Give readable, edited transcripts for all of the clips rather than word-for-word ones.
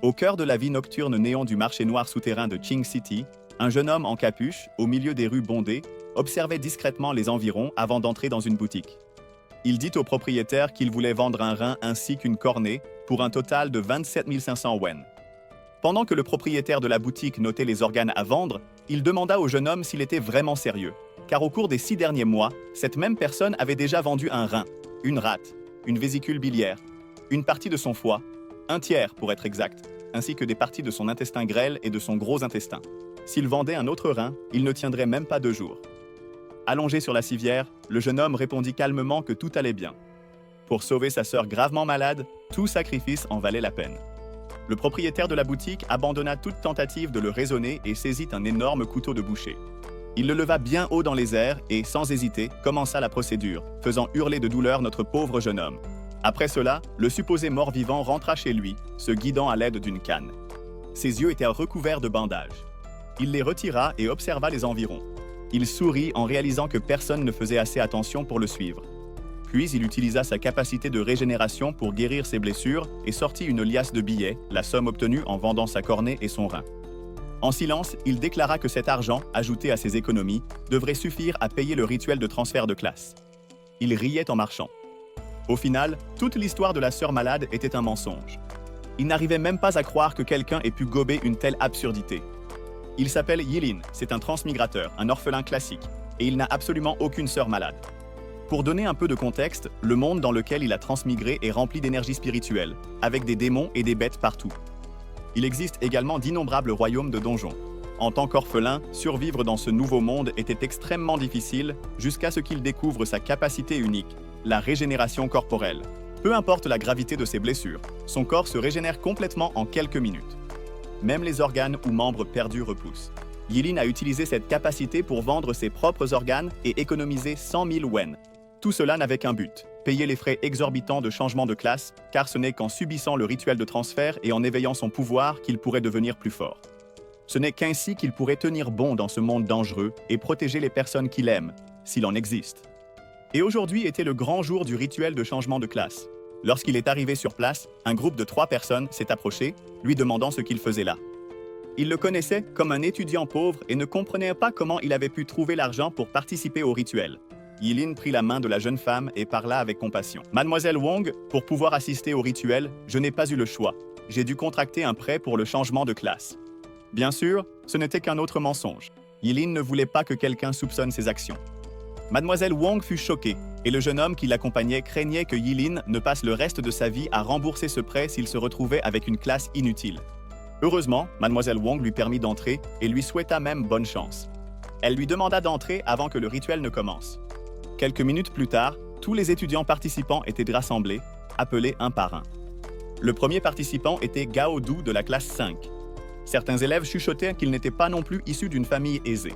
Au cœur de la vie nocturne néon du marché noir souterrain de Qing City, un jeune homme en capuche, au milieu des rues bondées, observait discrètement les environs avant d'entrer dans une boutique. Il dit au propriétaire qu'il voulait vendre un rein ainsi qu'une cornée pour un total de 27 500 wen. Pendant que le propriétaire de la boutique notait les organes à vendre, il demanda au jeune homme s'il était vraiment sérieux, car au cours des 6 derniers mois, cette même personne avait déjà vendu un rein, une rate, une vésicule biliaire, une partie de son foie, un tiers pour être exact, ainsi que des parties de son intestin grêle et de son gros intestin. S'il vendait un autre rein, il ne tiendrait même pas 2 jours. Allongé sur la civière, le jeune homme répondit calmement que tout allait bien. Pour sauver sa sœur gravement malade, tout sacrifice en valait la peine. Le propriétaire de la boutique abandonna toute tentative de le raisonner et saisit un énorme couteau de boucher. Il le leva bien haut dans les airs et, sans hésiter, commença la procédure, faisant hurler de douleur notre pauvre jeune homme. Après cela, le supposé mort-vivant rentra chez lui, se guidant à l'aide d'une canne. Ses yeux étaient recouverts de bandages. Il les retira et observa les environs. Il sourit en réalisant que personne ne faisait assez attention pour le suivre. Puis il utilisa sa capacité de régénération pour guérir ses blessures et sortit une liasse de billets, la somme obtenue en vendant sa cornée et son rein. En silence, il déclara que cet argent, ajouté à ses économies, devrait suffire à payer le rituel de transfert de classe. Il riait en marchant. Au final, toute l'histoire de la sœur malade était un mensonge. Il n'arrivait même pas à croire que quelqu'un ait pu gober une telle absurdité. Il s'appelle Yilin, c'est un transmigrateur, un orphelin classique, et il n'a absolument aucune sœur malade. Pour donner un peu de contexte, le monde dans lequel il a transmigré est rempli d'énergie spirituelle, avec des démons et des bêtes partout. Il existe également d'innombrables royaumes de donjons. En tant qu'orphelin, survivre dans ce nouveau monde était extrêmement difficile jusqu'à ce qu'il découvre sa capacité unique, la régénération corporelle. Peu importe la gravité de ses blessures, son corps se régénère complètement en quelques minutes. Même les organes ou membres perdus repoussent. Yilin a utilisé cette capacité pour vendre ses propres organes et économiser 100 000 wen. Tout cela n'avait qu'un but, payer les frais exorbitants de changement de classe, car ce n'est qu'en subissant le rituel de transfert et en éveillant son pouvoir qu'il pourrait devenir plus fort. Ce n'est qu'ainsi qu'il pourrait tenir bon dans ce monde dangereux et protéger les personnes qu'il aime, s'il en existe. Et aujourd'hui était le grand jour du rituel de changement de classe. Lorsqu'il est arrivé sur place, un groupe de 3 personnes s'est approché, lui demandant ce qu'il faisait là. Il le connaissait comme un étudiant pauvre et ne comprenait pas comment il avait pu trouver l'argent pour participer au rituel. Yilin prit la main de la jeune femme et parla avec compassion. « Mademoiselle Wong, pour pouvoir assister au rituel, je n'ai pas eu le choix. J'ai dû contracter un prêt pour le changement de classe. » Bien sûr, ce n'était qu'un autre mensonge. Yilin ne voulait pas que quelqu'un soupçonne ses actions. Mademoiselle Wong fut choquée, et le jeune homme qui l'accompagnait craignait que Yilin ne passe le reste de sa vie à rembourser ce prêt s'il se retrouvait avec une classe inutile. Heureusement, Mademoiselle Wong lui permit d'entrer et lui souhaita même bonne chance. Elle lui demanda d'entrer avant que le rituel ne commence. Quelques minutes plus tard, tous les étudiants participants étaient rassemblés, appelés un par un. Le premier participant était Gao Du de la classe 5. Certains élèves chuchotaient qu'il n'était pas non plus issu d'une famille aisée.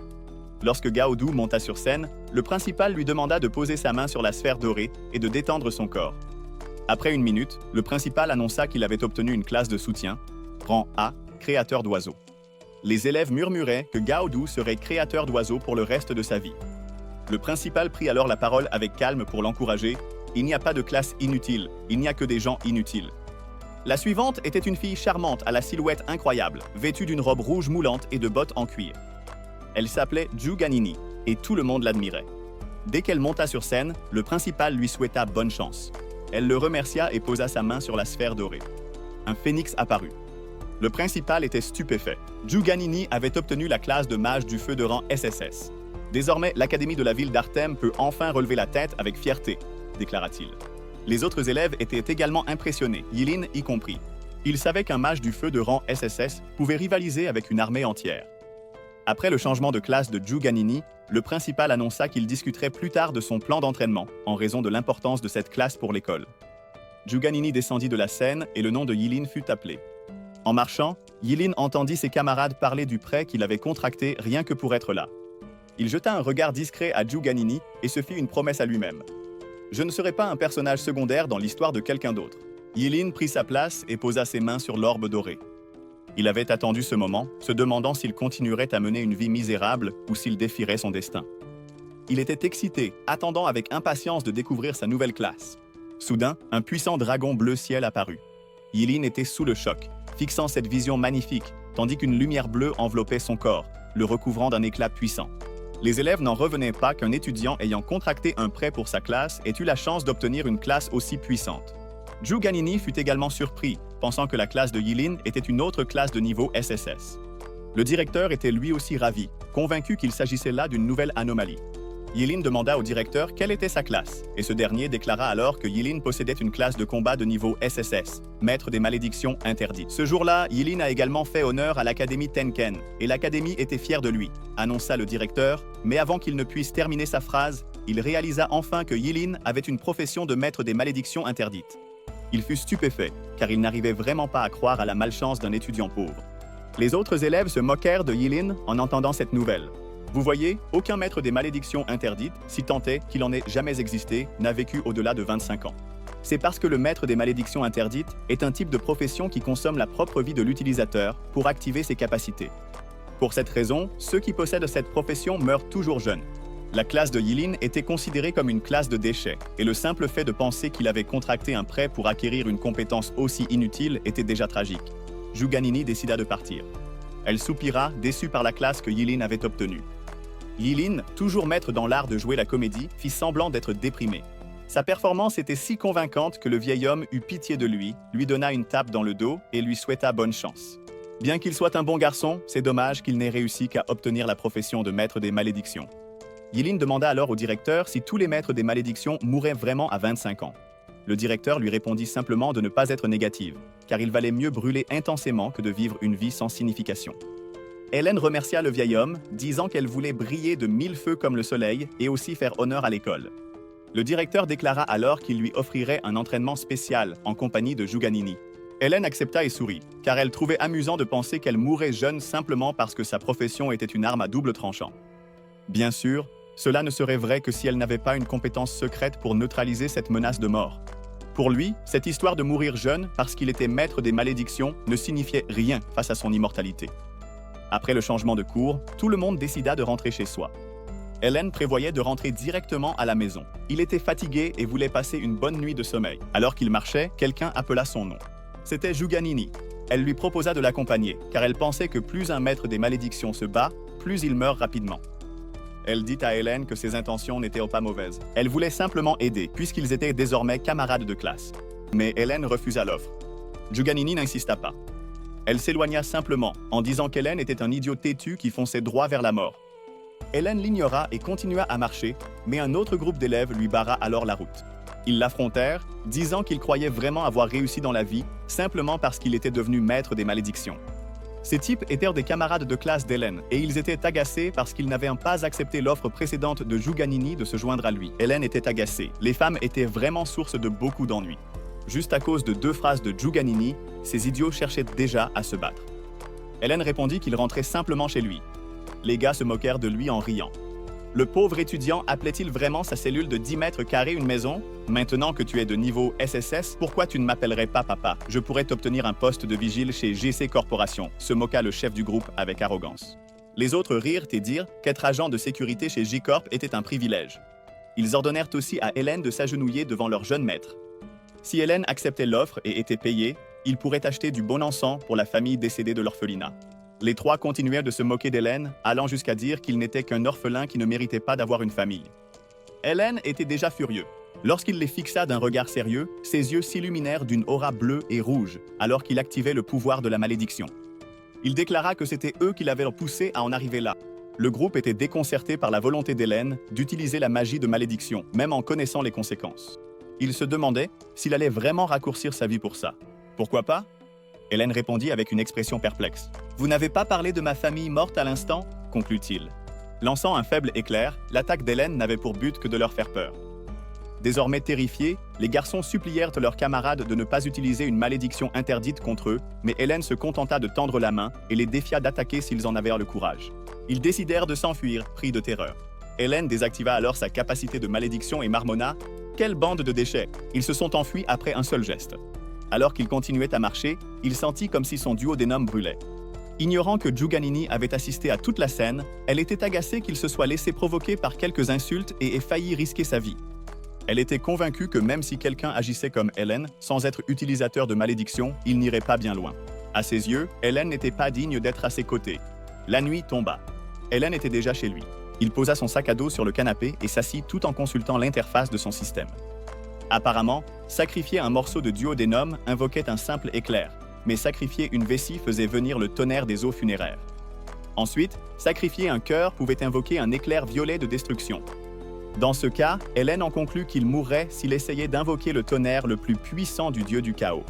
Lorsque Gao Du monta sur scène, le principal lui demanda de poser sa main sur la sphère dorée et de détendre son corps. Après une minute, le principal annonça qu'il avait obtenu une classe de soutien, rang A, créateur d'oiseaux. Les élèves murmuraient que Gao Du serait créateur d'oiseaux pour le reste de sa vie. Le principal prit alors la parole avec calme pour l'encourager. « Il n'y a pas de classe inutile, il n'y a que des gens inutiles. » La suivante était une fille charmante à la silhouette incroyable, vêtue d'une robe rouge moulante et de bottes en cuir. Elle s'appelait Zhu Ganini, et tout le monde l'admirait. Dès qu'elle monta sur scène, le principal lui souhaita bonne chance. Elle le remercia et posa sa main sur la sphère dorée. Un phénix apparut. Le principal était stupéfait. Zhu Ganini avait obtenu la classe de mage du feu de rang SSS. Désormais, l'Académie de la ville d'Artem peut enfin relever la tête avec fierté, déclara-t-il. Les autres élèves étaient également impressionnés, Yilin y compris. Ils savaient qu'un mage du feu de rang SSS pouvait rivaliser avec une armée entière. Après le changement de classe de Zhu Ganini, le principal annonça qu'il discuterait plus tard de son plan d'entraînement, en raison de l'importance de cette classe pour l'école. Zhu Ganini descendit de la scène et le nom de Yilin fut appelé. En marchant, Yilin entendit ses camarades parler du prêt qu'il avait contracté rien que pour être là. Il jeta un regard discret à Zhu Ganini et se fit une promesse à lui-même. « Je ne serai pas un personnage secondaire dans l'histoire de quelqu'un d'autre. » Yilin prit sa place et posa ses mains sur l'orbe doré. Il avait attendu ce moment, se demandant s'il continuerait à mener une vie misérable ou s'il défierait son destin. Il était excité, attendant avec impatience de découvrir sa nouvelle classe. Soudain, un puissant dragon bleu ciel apparut. Yilin était sous le choc. fixant cette vision magnifique, tandis qu'une lumière bleue enveloppait son corps, le recouvrant d'un éclat puissant. Les élèves n'en revenaient pas qu'un étudiant ayant contracté un prêt pour sa classe ait eu la chance d'obtenir une classe aussi puissante. Zhu Guanyin fut également surpris, pensant que la classe de Yilin était une autre classe de niveau SSS. Le directeur était lui aussi ravi, convaincu qu'il s'agissait là d'une nouvelle anomalie. Yilin demanda au directeur quelle était sa classe, et ce dernier déclara alors que Yilin possédait une classe de combat de niveau SSS, maître des malédictions interdites. Ce jour-là, Yilin a également fait honneur à l'Académie Tenken, et l'Académie était fière de lui, annonça le directeur, mais avant qu'il ne puisse terminer sa phrase, il réalisa enfin que Yilin avait une profession de maître des malédictions interdites. Il fut stupéfait, car il n'arrivait vraiment pas à croire à la malchance d'un étudiant pauvre. Les autres élèves se moquèrent de Yilin en entendant cette nouvelle. Vous voyez, aucun maître des malédictions interdites, si tant est qu'il en ait jamais existé, n'a vécu au-delà de 25 ans. C'est parce que le maître des malédictions interdites est un type de profession qui consomme la propre vie de l'utilisateur pour activer ses capacités. Pour cette raison, ceux qui possèdent cette profession meurent toujours jeunes. La classe de Yilin était considérée comme une classe de déchets, et le simple fait de penser qu'il avait contracté un prêt pour acquérir une compétence aussi inutile était déjà tragique. Zhu Guanyin décida de partir. Elle soupira, déçue par la classe que Yilin avait obtenue. Yilin, toujours maître dans l'art de jouer la comédie, fit semblant d'être déprimé. Sa performance était si convaincante que le vieil homme eut pitié de lui donna une tape dans le dos et lui souhaita bonne chance. Bien qu'il soit un bon garçon, c'est dommage qu'il n'ait réussi qu'à obtenir la profession de maître des malédictions. Yilin demanda alors au directeur si tous les maîtres des malédictions mouraient vraiment à 25 ans. Le directeur lui répondit simplement de ne pas être négative, car il valait mieux brûler intensément que de vivre une vie sans signification. Hélène remercia le vieil homme, disant qu'elle voulait briller de 1000 feux comme le soleil et aussi faire honneur à l'école. Le directeur déclara alors qu'il lui offrirait un entraînement spécial en compagnie de Zhu Guanyin. Hélène accepta et sourit, car elle trouvait amusant de penser qu'elle mourrait jeune simplement parce que sa profession était une arme à double tranchant. Bien sûr, cela ne serait vrai que si elle n'avait pas une compétence secrète pour neutraliser cette menace de mort. Pour lui, cette histoire de mourir jeune parce qu'il était maître des malédictions ne signifiait rien face à son immortalité. Après le changement de cours, tout le monde décida de rentrer chez soi. Hélène prévoyait de rentrer directement à la maison. Il était fatigué et voulait passer une bonne nuit de sommeil. Alors qu'il marchait, quelqu'un appela son nom. C'était Zhu Guanyin. Elle lui proposa de l'accompagner, car elle pensait que plus un maître des malédictions se bat, plus il meurt rapidement. Elle dit à Hélène que ses intentions n'étaient pas mauvaises. Elle voulait simplement aider, puisqu'ils étaient désormais camarades de classe. Mais Hélène refusa l'offre. Zhu Guanyin n'insista pas. Elle s'éloigna simplement, en disant qu'Hélène était un idiot têtu qui fonçait droit vers la mort. Hélène l'ignora et continua à marcher, mais un autre groupe d'élèves lui barra alors la route. Ils l'affrontèrent, disant qu'il croyait vraiment avoir réussi dans la vie, simplement parce qu'il était devenu maître des malédictions. Ces types étaient des camarades de classe d'Hélène, et ils étaient agacés parce qu'ils n'avaient pas accepté l'offre précédente de Zhu Guanyin de se joindre à lui. Hélène était agacée. Les femmes étaient vraiment source de beaucoup d'ennuis. Juste à cause de 2 phrases de Zhu Guanyin, ces idiots cherchaient déjà à se battre. Hélène répondit qu'il rentrait simplement chez lui. Les gars se moquèrent de lui en riant. Le pauvre étudiant appelait-il vraiment sa cellule de 10 mètres carrés une maison? Maintenant que tu es de niveau SSS, pourquoi tu ne m'appellerais pas papa? Je pourrais t'obtenir un poste de vigile chez GC Corporation, se moqua le chef du groupe avec arrogance. Les autres rirent et dirent qu'être agent de sécurité chez J-Corp était un privilège. Ils ordonnèrent aussi à Hélène de s'agenouiller devant leur jeune maître. Si Hélène acceptait l'offre et était payée, il pourrait acheter du bon encens pour la famille décédée de l'orphelinat. Les 3 continuèrent de se moquer d'Hélène, allant jusqu'à dire qu'il n'était qu'un orphelin qui ne méritait pas d'avoir une famille. Hélène était déjà furieux. Lorsqu'il les fixa d'un regard sérieux, ses yeux s'illuminèrent d'une aura bleue et rouge, alors qu'il activait le pouvoir de la malédiction. Il déclara que c'était eux qui l'avaient poussé à en arriver là. Le groupe était déconcerté par la volonté d'Hélène d'utiliser la magie de malédiction, même en connaissant les conséquences. Il se demandait s'il allait vraiment raccourcir sa vie pour ça. Pourquoi pas? Hélène répondit avec une expression perplexe. « Vous n'avez pas parlé de ma famille morte à l'instant ?» conclut-il. Lançant un faible éclair, l'attaque d'Hélène n'avait pour but que de leur faire peur. Désormais terrifiés, les garçons supplièrent leurs camarades de ne pas utiliser une malédiction interdite contre eux, mais Hélène se contenta de tendre la main et les défia d'attaquer s'ils en avaient le courage. Ils décidèrent de s'enfuir, pris de terreur. Hélène désactiva alors sa capacité de malédiction et marmonna « Quelle bande de déchets !» Ils se sont enfuis après un seul geste. Alors qu'il continuait à marcher, il sentit comme si son duo d'énomes brûlait. Ignorant que Zhu Guanyin avait assisté à toute la scène, elle était agacée qu'il se soit laissé provoquer par quelques insultes et ait failli risquer sa vie. Elle était convaincue que même si quelqu'un agissait comme Hélène, sans être utilisateur de malédiction, il n'irait pas bien loin. À ses yeux, Hélène n'était pas digne d'être à ses côtés. La nuit tomba. Hélène était déjà chez lui. Il posa son sac à dos sur le canapé et s'assit tout en consultant l'interface de son système. Apparemment, sacrifier un morceau de duodénum invoquait un simple éclair, mais sacrifier une vessie faisait venir le tonnerre des eaux funéraires. Ensuite, sacrifier un cœur pouvait invoquer un éclair violet de destruction. Dans ce cas, Hélène en conclut qu'il mourrait s'il essayait d'invoquer le tonnerre le plus puissant du dieu du chaos.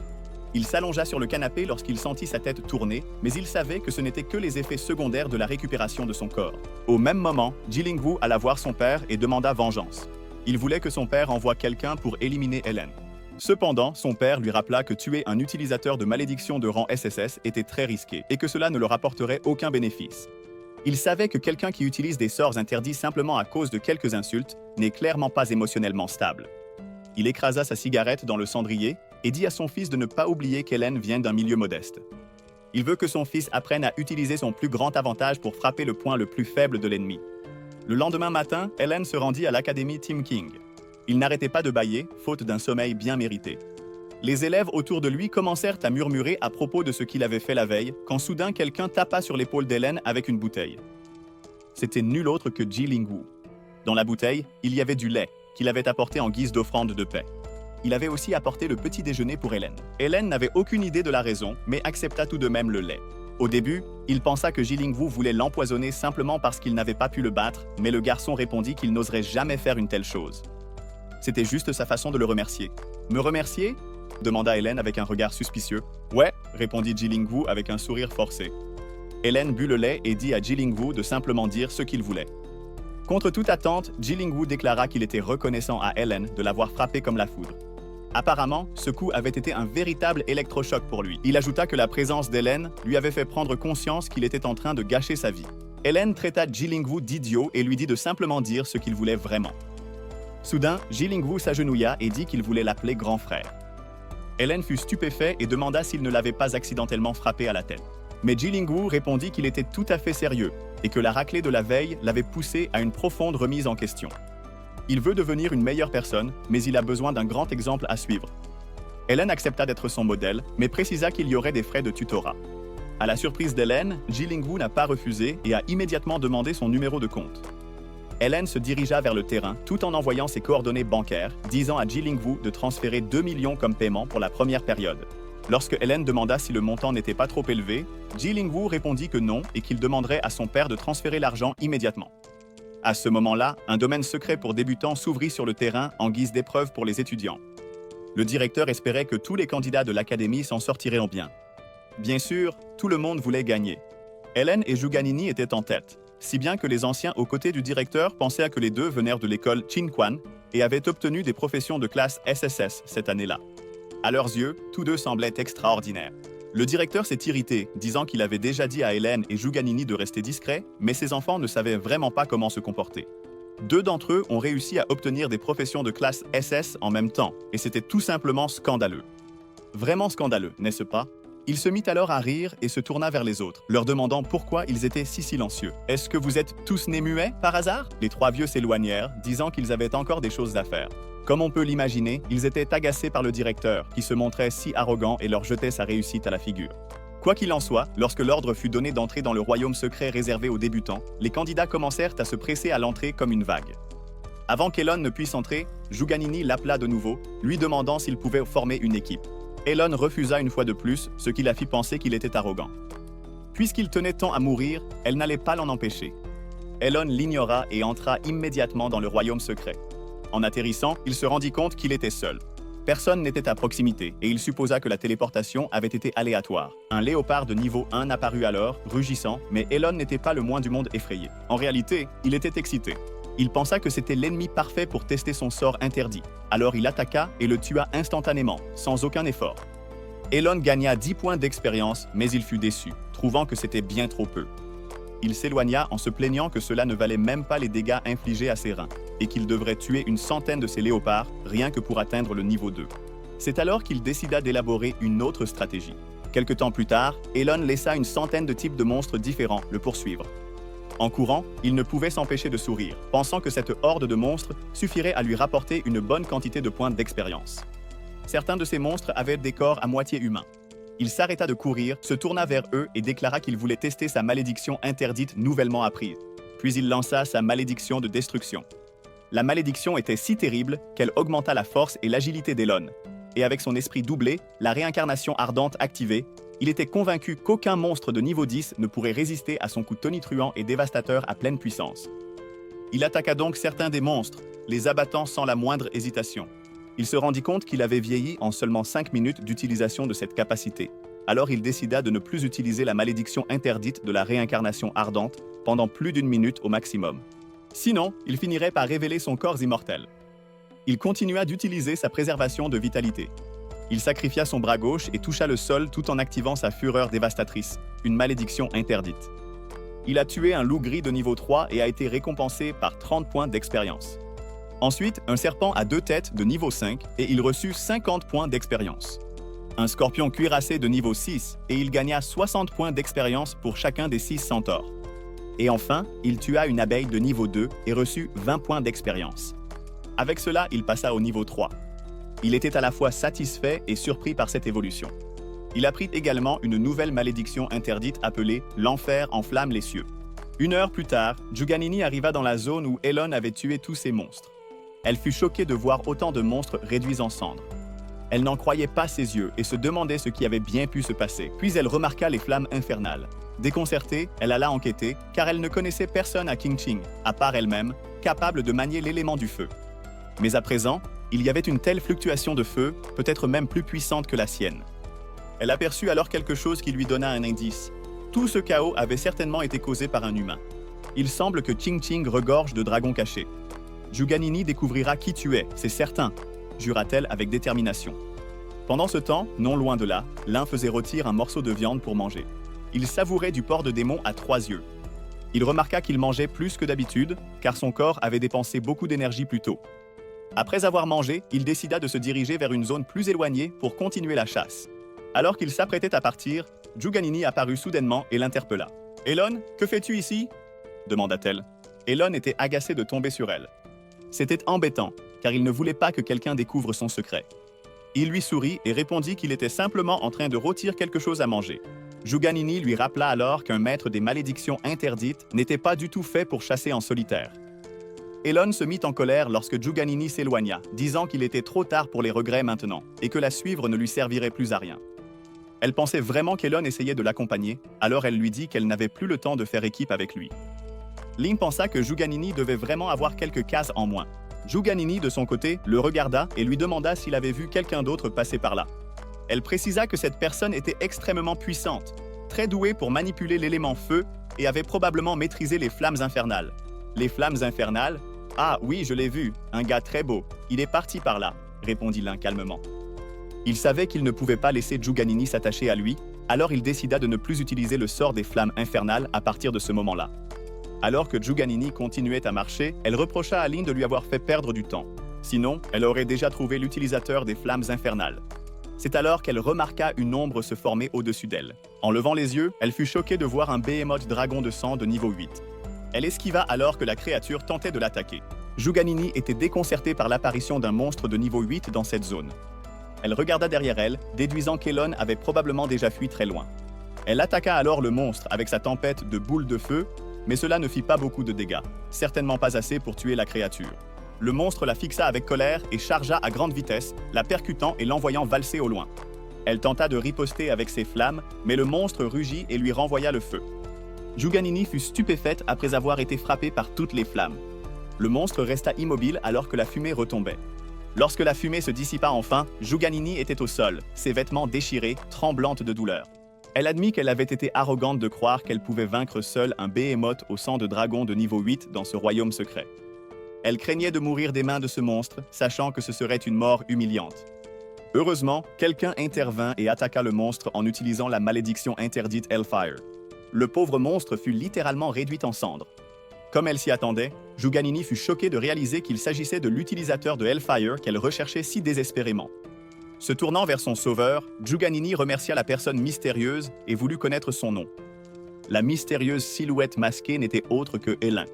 Il s'allongea sur le canapé lorsqu'il sentit sa tête tourner, mais il savait que ce n'étaient que les effets secondaires de la récupération de son corps. Au même moment, Jilingwu alla voir son père et demanda vengeance. Il voulait que son père envoie quelqu'un pour éliminer Hélène. Cependant, son père lui rappela que tuer un utilisateur de malédiction de rang SSS était très risqué et que cela ne leur apporterait aucun bénéfice. Il savait que quelqu'un qui utilise des sorts interdits simplement à cause de quelques insultes n'est clairement pas émotionnellement stable. Il écrasa sa cigarette dans le cendrier et dit à son fils de ne pas oublier qu'Hélène vient d'un milieu modeste. Il veut que son fils apprenne à utiliser son plus grand avantage pour frapper le point le plus faible de l'ennemi. Le lendemain matin, Hélène se rendit à l'académie Tim King. Il n'arrêtait pas de bâiller, faute d'un sommeil bien mérité. Les élèves autour de lui commencèrent à murmurer à propos de ce qu'il avait fait la veille, quand soudain quelqu'un tapa sur l'épaule d'Hélène avec une bouteille. C'était nul autre que Jilingwu. Dans la bouteille, il y avait du lait, qu'il avait apporté en guise d'offrande de paix. Il avait aussi apporté le petit déjeuner pour Hélène. Hélène n'avait aucune idée de la raison, mais accepta tout de même le lait. Au début, il pensa que Jilingwu voulait l'empoisonner simplement parce qu'il n'avait pas pu le battre, mais le garçon répondit qu'il n'oserait jamais faire une telle chose. C'était juste sa façon de le remercier. « Me remercier ?» demanda Hélène avec un regard suspicieux. « Ouais », répondit Jilingwu avec un sourire forcé. Hélène but le lait et dit à Jilingwu de simplement dire ce qu'il voulait. Contre toute attente, Jilingwu déclara qu'il était reconnaissant à Hélène de l'avoir frappé comme la foudre. Apparemment, ce coup avait été un véritable électrochoc pour lui. Il ajouta que la présence d'Hélène lui avait fait prendre conscience qu'il était en train de gâcher sa vie. Hélène traita Jilingwu d'idiot et lui dit de simplement dire ce qu'il voulait vraiment. Soudain, Jilingwu s'agenouilla et dit qu'il voulait l'appeler grand frère. Hélène fut stupéfait et demanda s'il ne l'avait pas accidentellement frappé à la tête. Mais Jilingwu répondit qu'il était tout à fait sérieux et que la raclée de la veille l'avait poussé à une profonde remise en question. Il veut devenir une meilleure personne, mais il a besoin d'un grand exemple à suivre. Hélène accepta d'être son modèle, mais précisa qu'il y aurait des frais de tutorat. À la surprise d'Hélène, Jilingwu n'a pas refusé et a immédiatement demandé son numéro de compte. Hélène se dirigea vers le terrain tout en envoyant ses coordonnées bancaires, disant à Jilingwu de transférer 2 millions comme paiement pour la première période. Lorsque Hélène demanda si le montant n'était pas trop élevé, Jilingwu répondit que non et qu'il demanderait à son père de transférer l'argent immédiatement. À ce moment-là, un domaine secret pour débutants s'ouvrit sur le terrain en guise d'épreuve pour les étudiants. Le directeur espérait que tous les candidats de l'académie s'en sortiraient en bien. Bien sûr, tout le monde voulait gagner. Hélène et Zhuganini étaient en tête, si bien que les anciens aux côtés du directeur pensaient que les deux venaient de l'école Qinquan et avaient obtenu des professions de classe SSS cette année-là. À leurs yeux, tous deux semblaient extraordinaires. Le directeur s'est irrité, disant qu'il avait déjà dit à Hélène et Zhuganini de rester discrets, mais ses enfants ne savaient vraiment pas comment se comporter. 2 d'entre eux ont réussi à obtenir des professions de classe SS en même temps, et c'était tout simplement scandaleux. Vraiment scandaleux, n'est-ce pas? Il se mit alors à rire et se tourna vers les autres, leur demandant pourquoi ils étaient si silencieux. « Est-ce que vous êtes tous nés muets, par hasard ?» Les 3 vieux s'éloignèrent, disant qu'ils avaient encore des choses à faire. Comme on peut l'imaginer, ils étaient agacés par le directeur, qui se montrait si arrogant et leur jetait sa réussite à la figure. Quoi qu'il en soit, lorsque l'ordre fut donné d'entrer dans le royaume secret réservé aux débutants, les candidats commencèrent à se presser à l'entrée comme une vague. Avant qu'Elon ne puisse entrer, Zhuganini l'appela de nouveau, lui demandant s'il pouvait former une équipe. Elon refusa une fois de plus, ce qui la fit penser qu'il était arrogant. Puisqu'il tenait tant à mourir, elle n'allait pas l'en empêcher. Elon l'ignora et entra immédiatement dans le royaume secret. En atterrissant, il se rendit compte qu'il était seul. Personne n'était à proximité et il supposa que la téléportation avait été aléatoire. Un léopard de niveau 1 apparut alors, rugissant, mais Elon n'était pas le moins du monde effrayé. En réalité, il était excité. Il pensa que c'était l'ennemi parfait pour tester son sort interdit. Alors il attaqua et le tua instantanément, sans aucun effort. Elon gagna 10 points d'expérience, mais il fut déçu, trouvant que c'était bien trop peu. Il s'éloigna en se plaignant que cela ne valait même pas les dégâts infligés à ses reins, et qu'il devrait tuer une centaine de ces léopards rien que pour atteindre le niveau 2. C'est alors qu'il décida d'élaborer une autre stratégie. Quelque temps plus tard, Elon laissa une centaine de types de monstres différents le poursuivre. En courant, il ne pouvait s'empêcher de sourire, pensant que cette horde de monstres suffirait à lui rapporter une bonne quantité de points d'expérience. Certains de ces monstres avaient des corps à moitié humains. Il s'arrêta de courir, se tourna vers eux et déclara qu'il voulait tester sa malédiction interdite nouvellement apprise. Puis il lança sa malédiction de destruction. La malédiction était si terrible qu'elle augmenta la force et l'agilité d'Elon. Et avec son esprit doublé, la réincarnation ardente activée, il était convaincu qu'aucun monstre de niveau 10 ne pourrait résister à son coup tonitruant et dévastateur à pleine puissance. Il attaqua donc certains des monstres, les abattant sans la moindre hésitation. Il se rendit compte qu'il avait vieilli en seulement 5 minutes d'utilisation de cette capacité. Alors il décida de ne plus utiliser la malédiction interdite de la réincarnation ardente pendant plus d'1 minute au maximum. Sinon, il finirait par révéler son corps immortel. Il continua d'utiliser sa préservation de vitalité. Il sacrifia son bras gauche et toucha le sol tout en activant sa fureur dévastatrice, une malédiction interdite. Il a tué un loup gris de niveau 3 et a été récompensé par 30 points d'expérience. Ensuite, un serpent à 2 têtes de niveau 5 et il reçut 50 points d'expérience. Un scorpion cuirassé de niveau 6 et il gagna 60 points d'expérience pour chacun des 6 centaures. Et enfin, il tua une abeille de niveau 2 et reçut 20 points d'expérience. Avec cela, il passa au niveau 3. Il était à la fois satisfait et surpris par cette évolution. Il apprit également une nouvelle malédiction interdite appelée « L'enfer enflamme les cieux ». 1 heure plus tard, Juganini arriva dans la zone où Elon avait tué tous ses monstres. Elle fut choquée de voir autant de monstres réduits en cendres. Elle n'en croyait pas ses yeux et se demandait ce qui avait bien pu se passer. Puis elle remarqua les flammes infernales. Déconcertée, elle alla enquêter, car elle ne connaissait personne à Qingqing, à part elle-même, capable de manier l'élément du feu. Mais à présent, il y avait une telle fluctuation de feu, peut-être même plus puissante que la sienne. Elle aperçut alors quelque chose qui lui donna un indice. Tout ce chaos avait certainement été causé par un humain. Il semble que Qingqing regorge de dragons cachés. Juganini découvrira qui tu es, c'est certain, jura-t-elle avec détermination. Pendant ce temps, non loin de là, l'un faisait rôtir un morceau de viande pour manger. Il savourait du porc de démon à 3 yeux. Il remarqua qu'il mangeait plus que d'habitude, car son corps avait dépensé beaucoup d'énergie plus tôt. Après avoir mangé, il décida de se diriger vers une zone plus éloignée pour continuer la chasse. Alors qu'il s'apprêtait à partir, Juganini apparut soudainement et l'interpella. « Elon, que fais-tu ici » demanda-t-elle. Elon était agacé de tomber sur elle. C'était embêtant, car il ne voulait pas que quelqu'un découvre son secret. Il lui sourit et répondit qu'il était simplement en train de rôtir quelque chose à manger. Juganini lui rappela alors qu'un maître des malédictions interdites n'était pas du tout fait pour chasser en solitaire. Elon se mit en colère lorsque Juganini s'éloigna, disant qu'il était trop tard pour les regrets maintenant et que la suivre ne lui servirait plus à rien. Elle pensait vraiment qu'Elon essayait de l'accompagner, alors elle lui dit qu'elle n'avait plus le temps de faire équipe avec lui. Ling pensa que Juganini devait vraiment avoir quelques cases en moins. Juganini, de son côté, le regarda et lui demanda s'il avait vu quelqu'un d'autre passer par là. Elle précisa que cette personne était extrêmement puissante, très douée pour manipuler l'élément feu et avait probablement maîtrisé les flammes infernales. Les flammes infernales? Ah oui, je l'ai vu, un gars très beau. Il est parti par là, répondit l'un calmement. Il savait qu'il ne pouvait pas laisser Juganini s'attacher à lui, alors il décida de ne plus utiliser le sort des flammes infernales à partir de ce moment-là. Alors que Juganini continuait à marcher, elle reprocha à Lin de lui avoir fait perdre du temps. Sinon, elle aurait déjà trouvé l'utilisateur des flammes infernales. C'est alors qu'elle remarqua une ombre se former au-dessus d'elle. En levant les yeux, elle fut choquée de voir un behemoth dragon de sang de niveau 8. Elle esquiva alors que la créature tentait de l'attaquer. Juganini était déconcertée par l'apparition d'un monstre de niveau 8 dans cette zone. Elle regarda derrière elle, déduisant qu'Elon avait probablement déjà fui très loin. Elle attaqua alors le monstre avec sa tempête de boules de feu, mais cela ne fit pas beaucoup de dégâts, certainement pas assez pour tuer la créature. Le monstre la fixa avec colère et chargea à grande vitesse, la percutant et l'envoyant valser au loin. Elle tenta de riposter avec ses flammes, mais le monstre rugit et lui renvoya le feu. Juganini fut stupéfaite après avoir été frappée par toutes les flammes. Le monstre resta immobile alors que la fumée retombait. Lorsque la fumée se dissipa enfin, Juganini était au sol, ses vêtements déchirés, tremblante de douleur. Elle admit qu'elle avait été arrogante de croire qu'elle pouvait vaincre seule un behemoth au sang de dragon de niveau 8 dans ce royaume secret. Elle craignait de mourir des mains de ce monstre, sachant que ce serait une mort humiliante. Heureusement, quelqu'un intervint et attaqua le monstre en utilisant la malédiction interdite Hellfire. Le pauvre monstre fut littéralement réduit en cendres. Comme elle s'y attendait, Juganini fut choquée de réaliser qu'il s'agissait de l'utilisateur de Hellfire qu'elle recherchait si désespérément. Se tournant vers son sauveur, Juganini remercia la personne mystérieuse et voulut connaître son nom. La mystérieuse silhouette masquée n'était autre que Elin.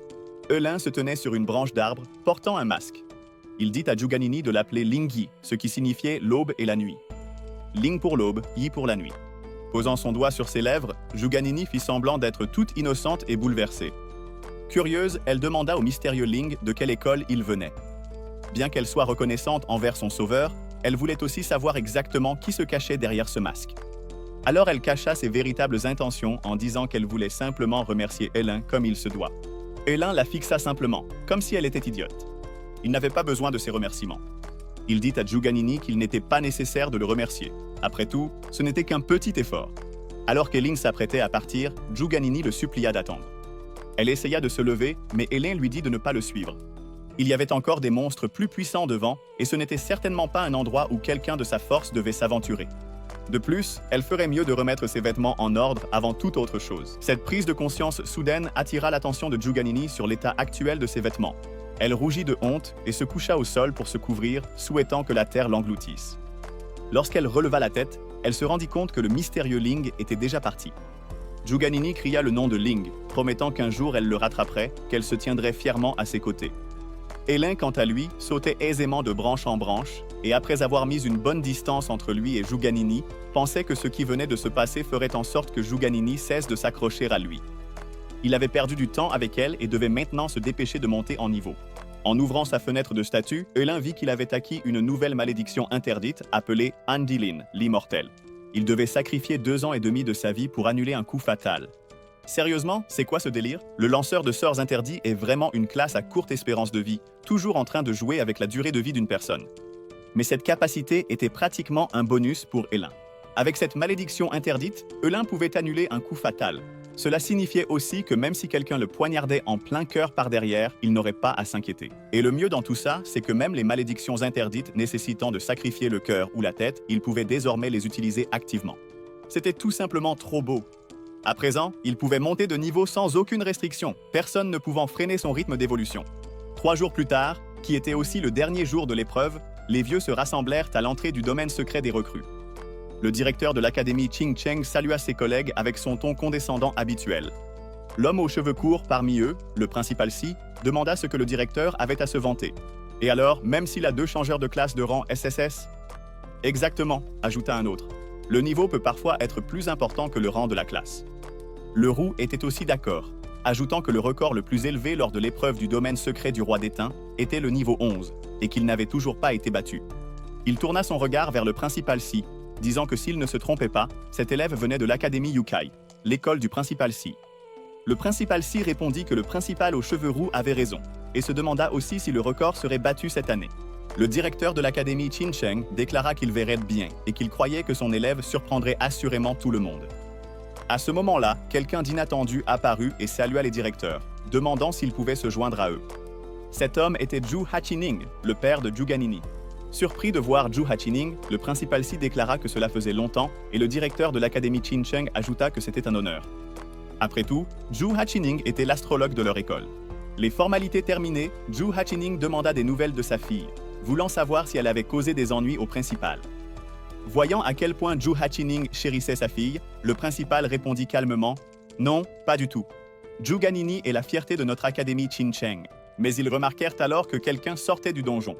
Elin se tenait sur une branche d'arbre, portant un masque. Il dit à Juganini de l'appeler Ling Yi, ce qui signifiait l'aube et la nuit. Ling pour l'aube, Yi pour la nuit. Posant son doigt sur ses lèvres, Juganini fit semblant d'être toute innocente et bouleversée. Curieuse, elle demanda au mystérieux Ling de quelle école il venait. Bien qu'elle soit reconnaissante envers son sauveur, elle voulait aussi savoir exactement qui se cachait derrière ce masque. Alors elle cacha ses véritables intentions en disant qu'elle voulait simplement remercier Elin comme il se doit. Elin la fixa simplement, comme si elle était idiote. Il n'avait pas besoin de ses remerciements. Il dit à Juganini qu'il n'était pas nécessaire de le remercier. Après tout, ce n'était qu'un petit effort. Alors qu'Elin s'apprêtait à partir, Juganini le supplia d'attendre. Elle essaya de se lever, mais Elin lui dit de ne pas le suivre. Il y avait encore des monstres plus puissants devant, et ce n'était certainement pas un endroit où quelqu'un de sa force devait s'aventurer. De plus, elle ferait mieux de remettre ses vêtements en ordre avant toute autre chose. Cette prise de conscience soudaine attira l'attention de Juganini sur l'état actuel de ses vêtements. Elle rougit de honte et se coucha au sol pour se couvrir, souhaitant que la terre l'engloutisse. Lorsqu'elle releva la tête, elle se rendit compte que le mystérieux Ling était déjà parti. Juganini cria le nom de Ling, promettant qu'un jour elle le rattraperait, qu'elle se tiendrait fièrement à ses côtés. Elin, quant à lui, sautait aisément de branche en branche, et après avoir mis une bonne distance entre lui et Juganini, pensait que ce qui venait de se passer ferait en sorte que Juganini cesse de s'accrocher à lui. Il avait perdu du temps avec elle et devait maintenant se dépêcher de monter en niveau. En ouvrant sa fenêtre de statue, Elin vit qu'il avait acquis une nouvelle malédiction interdite appelée Andilin, l'immortel. Il devait sacrifier 2 ans et demi de sa vie pour annuler un coup fatal. Sérieusement, c'est quoi ce délire? Le lanceur de sorts interdits est vraiment une classe à courte espérance de vie, toujours en train de jouer avec la durée de vie d'une personne. Mais cette capacité était pratiquement un bonus pour Elin. Avec cette malédiction interdite, Elin pouvait annuler un coup fatal. Cela signifiait aussi que même si quelqu'un le poignardait en plein cœur par derrière, il n'aurait pas à s'inquiéter. Et le mieux dans tout ça, c'est que même les malédictions interdites nécessitant de sacrifier le cœur ou la tête, il pouvait désormais les utiliser activement. C'était tout simplement trop beau. À présent, il pouvait monter de niveau sans aucune restriction, personne ne pouvant freiner son rythme d'évolution. 3 jours plus tard, qui était aussi le dernier jour de l'épreuve, les vieux se rassemblèrent à l'entrée du domaine secret des recrues. Le directeur de l'académie Qing Cheng salua ses collègues avec son ton condescendant habituel. L'homme aux cheveux courts parmi eux, le principal Si, demanda ce que le directeur avait à se vanter. Et alors, même s'il a 2 changeurs de classe de rang SSS? Exactement, ajouta un autre. Le niveau peut parfois être plus important que le rang de la classe. Le roux était aussi d'accord, ajoutant que le record le plus élevé lors de l'épreuve du domaine secret du roi d'étain était le niveau 11, et qu'il n'avait toujours pas été battu. Il tourna son regard vers le principal Si, disant que s'il ne se trompait pas, cet élève venait de l'académie Yukai, l'école du principal Si. Le principal Si répondit que le principal aux cheveux roux avait raison, et se demanda aussi si le record serait battu cette année. Le directeur de l'académie Qin Cheng déclara qu'il verrait bien et qu'il croyait que son élève surprendrait assurément tout le monde. À ce moment-là, quelqu'un d'inattendu apparut et salua les directeurs, demandant s'il pouvait se joindre à eux. Cet homme était Zhu Hachining, le père de Juganini. Surpris de voir Zhu Hachining, le principal Si déclara que cela faisait longtemps et le directeur de l'académie Qin Cheng ajouta que c'était un honneur. Après tout, Zhu Hachining était l'astrologue de leur école. Les formalités terminées, Zhu Hachining demanda des nouvelles de sa fille, voulant savoir si elle avait causé des ennuis au principal. Voyant à quel point Zhu Hachining chérissait sa fille, le principal répondit calmement « Non, pas du tout. Juganini est la fierté de notre académie Qin Cheng. » Mais ils remarquèrent alors que quelqu'un sortait du donjon.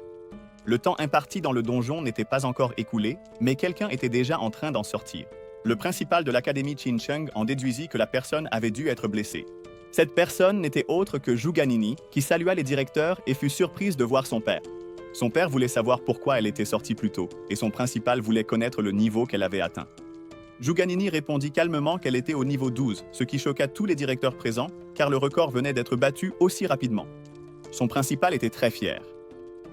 Le temps imparti dans le donjon n'était pas encore écoulé, mais quelqu'un était déjà en train d'en sortir. Le principal de l'académie Qin Cheng en déduisit que la personne avait dû être blessée. Cette personne n'était autre que Juganini, qui salua les directeurs et fut surprise de voir son père. Son père voulait savoir pourquoi elle était sortie plus tôt, et son principal voulait connaître le niveau qu'elle avait atteint. Juganini répondit calmement qu'elle était au niveau 12, ce qui choqua tous les directeurs présents, car le record venait d'être battu aussi rapidement. Son principal était très fier.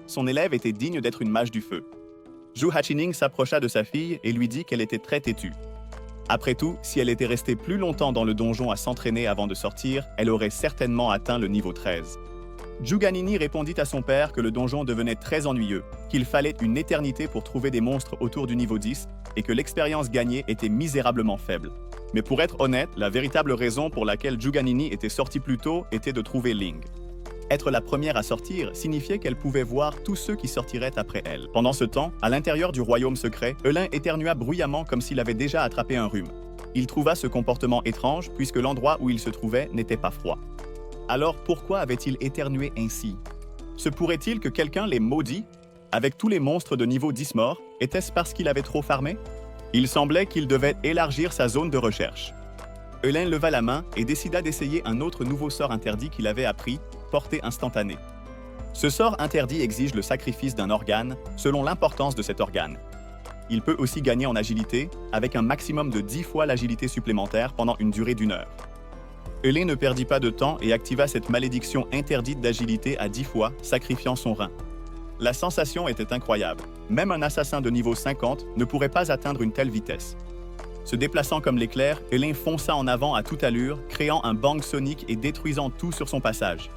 Son élève était digne d'être une mage du feu. Zhu Hachining s'approcha de sa fille et lui dit qu'elle était très têtue. Après tout, si elle était restée plus longtemps dans le donjon à s'entraîner avant de sortir, elle aurait certainement atteint le niveau 13. Juganini répondit à son père que le donjon devenait très ennuyeux, qu'il fallait une éternité pour trouver des monstres autour du niveau 10 et que l'expérience gagnée était misérablement faible. Mais pour être honnête, la véritable raison pour laquelle Juganini était sortie plus tôt était de trouver Ling. Être la première à sortir signifiait qu'elle pouvait voir tous ceux qui sortiraient après elle. Pendant ce temps, à l'intérieur du royaume secret, Elin éternua bruyamment comme s'il avait déjà attrapé un rhume. Il trouva ce comportement étrange puisque l'endroit où il se trouvait n'était pas froid. Alors pourquoi avait-il éternué ainsi? Se pourrait-il que quelqu'un l'ait maudit? Avec tous les monstres de niveau 10 morts, était-ce parce qu'il avait trop farmé? Il semblait qu'il devait élargir sa zone de recherche. Elin leva la main et décida d'essayer un autre nouveau sort interdit qu'il avait appris, portée instantanée. Ce sort interdit exige le sacrifice d'un organe selon l'importance de cet organe. Il peut aussi gagner en agilité, avec un maximum de 10 fois l'agilité supplémentaire pendant une durée d'1 heure. Elin ne perdit pas de temps et activa cette malédiction interdite d'agilité à 10 fois, sacrifiant son rein. La sensation était incroyable. Même un assassin de niveau 50 ne pourrait pas atteindre une telle vitesse. Se déplaçant comme l'éclair, Elin fonça en avant à toute allure, créant un bang sonique et détruisant tout sur son passage.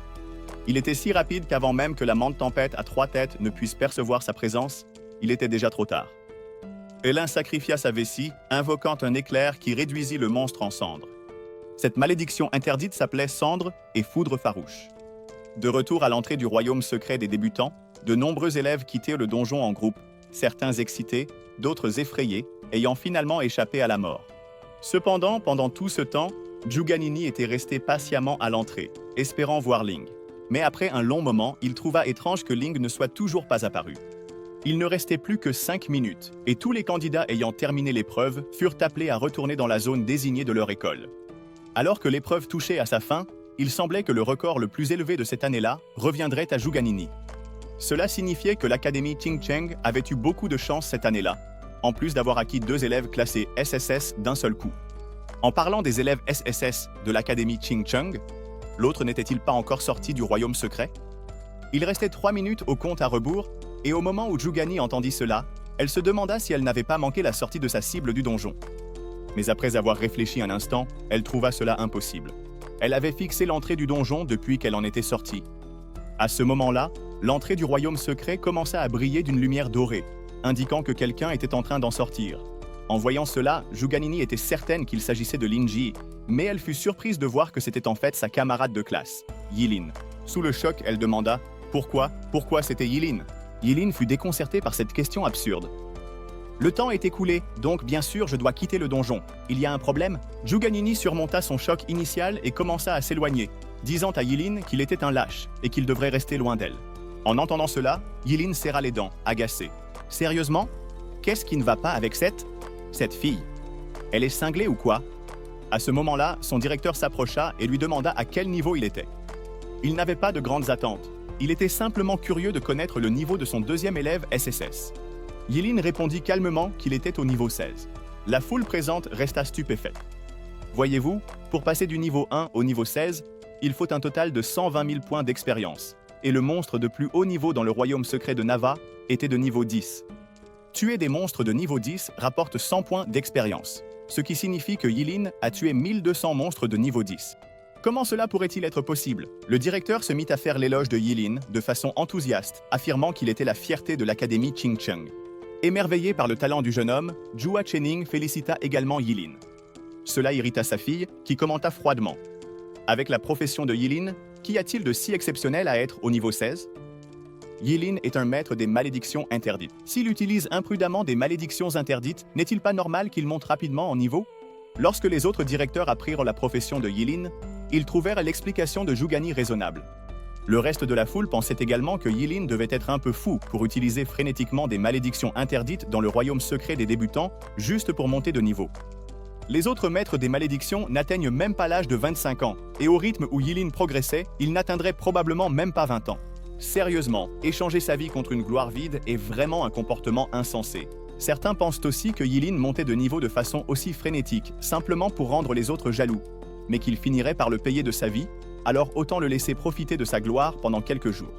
Il était si rapide qu'avant même que la mante tempête à 3 têtes ne puisse percevoir sa présence, il était déjà trop tard. Elin sacrifia sa vessie, invoquant un éclair qui réduisit le monstre en cendres. Cette malédiction interdite s'appelait Cendre et Foudre farouche. De retour à l'entrée du royaume secret des débutants, de nombreux élèves quittaient le donjon en groupe, certains excités, d'autres effrayés, ayant finalement échappé à la mort. Cependant, pendant tout ce temps, Juganini était resté patiemment à l'entrée, espérant voir Ling. Mais après un long moment, il trouva étrange que Ling ne soit toujours pas apparu. Il ne restait plus que 5 minutes, et tous les candidats ayant terminé l'épreuve furent appelés à retourner dans la zone désignée de leur école. Alors que l'épreuve touchait à sa fin, il semblait que le record le plus élevé de cette année-là reviendrait à Juganini. Cela signifiait que l'Académie Qingcheng avait eu beaucoup de chance cette année-là, en plus d'avoir acquis 2 élèves classés SSS d'un seul coup. En parlant des élèves SSS de l'Académie Qingcheng, l'autre n'était-il pas encore sorti du royaume secret? Il restait 3 minutes au compte à rebours, et au moment où Jugani entendit cela, elle se demanda si elle n'avait pas manqué la sortie de sa cible du donjon. Mais après avoir réfléchi un instant, elle trouva cela impossible. Elle avait fixé l'entrée du donjon depuis qu'elle en était sortie. À ce moment-là, l'entrée du royaume secret commença à briller d'une lumière dorée, indiquant que quelqu'un était en train d'en sortir. En voyant cela, Juganini était certaine qu'il s'agissait de Lin Ji, mais elle fut surprise de voir que c'était en fait sa camarade de classe, Yilin. Sous le choc, elle demanda « Pourquoi c'était Yilin ?» Yilin fut déconcertée par cette question absurde. Le temps est écoulé, donc bien sûr je dois quitter le donjon. Il y a un problème? Juganini surmonta son choc initial et commença à s'éloigner, disant à Yilin qu'il était un lâche et qu'il devrait rester loin d'elle. En entendant cela, Yilin serra les dents, agacée. Sérieusement? Qu'est-ce qui ne va pas avec cette fille? Elle est cinglée ou quoi? À ce moment-là, son directeur s'approcha et lui demanda à quel niveau il était. Il n'avait pas de grandes attentes. Il était simplement curieux de connaître le niveau de son deuxième élève SSS. Yilin répondit calmement qu'il était au niveau 16. La foule présente resta stupéfaite. Voyez-vous, pour passer du niveau 1 au niveau 16, il faut un total de 120 000 points d'expérience, et le monstre de plus haut niveau dans le royaume secret de Nava était de niveau 10. Tuer des monstres de niveau 10 rapporte 100 points d'expérience, ce qui signifie que Yilin a tué 1200 monstres de niveau 10. Comment cela pourrait-il être possible? Le directeur se mit à faire l'éloge de Yilin de façon enthousiaste, affirmant qu'il était la fierté de l'Académie Qingcheng. Émerveillé par le talent du jeune homme, Jua Chening félicita également Yilin. Cela irrita sa fille, qui commenta froidement. Avec la profession de Yilin, qu'y a-t-il de si exceptionnel à être au niveau 16? Yilin est un maître des malédictions interdites. S'il utilise imprudemment des malédictions interdites, n'est-il pas normal qu'il monte rapidement en niveau? Lorsque les autres directeurs apprirent la profession de Yilin, ils trouvèrent l'explication de Jugani raisonnable. Le reste de la foule pensait également que Yilin devait être un peu fou pour utiliser frénétiquement des malédictions interdites dans le royaume secret des débutants, juste pour monter de niveau. Les autres maîtres des malédictions n'atteignent même pas l'âge de 25 ans, et au rythme où Yilin progressait, il n'atteindrait probablement même pas 20 ans. Sérieusement, échanger sa vie contre une gloire vide est vraiment un comportement insensé. Certains pensent aussi que Yilin montait de niveau de façon aussi frénétique, simplement pour rendre les autres jaloux, mais qu'il finirait par le payer de sa vie, alors autant le laisser profiter de sa gloire pendant quelques jours.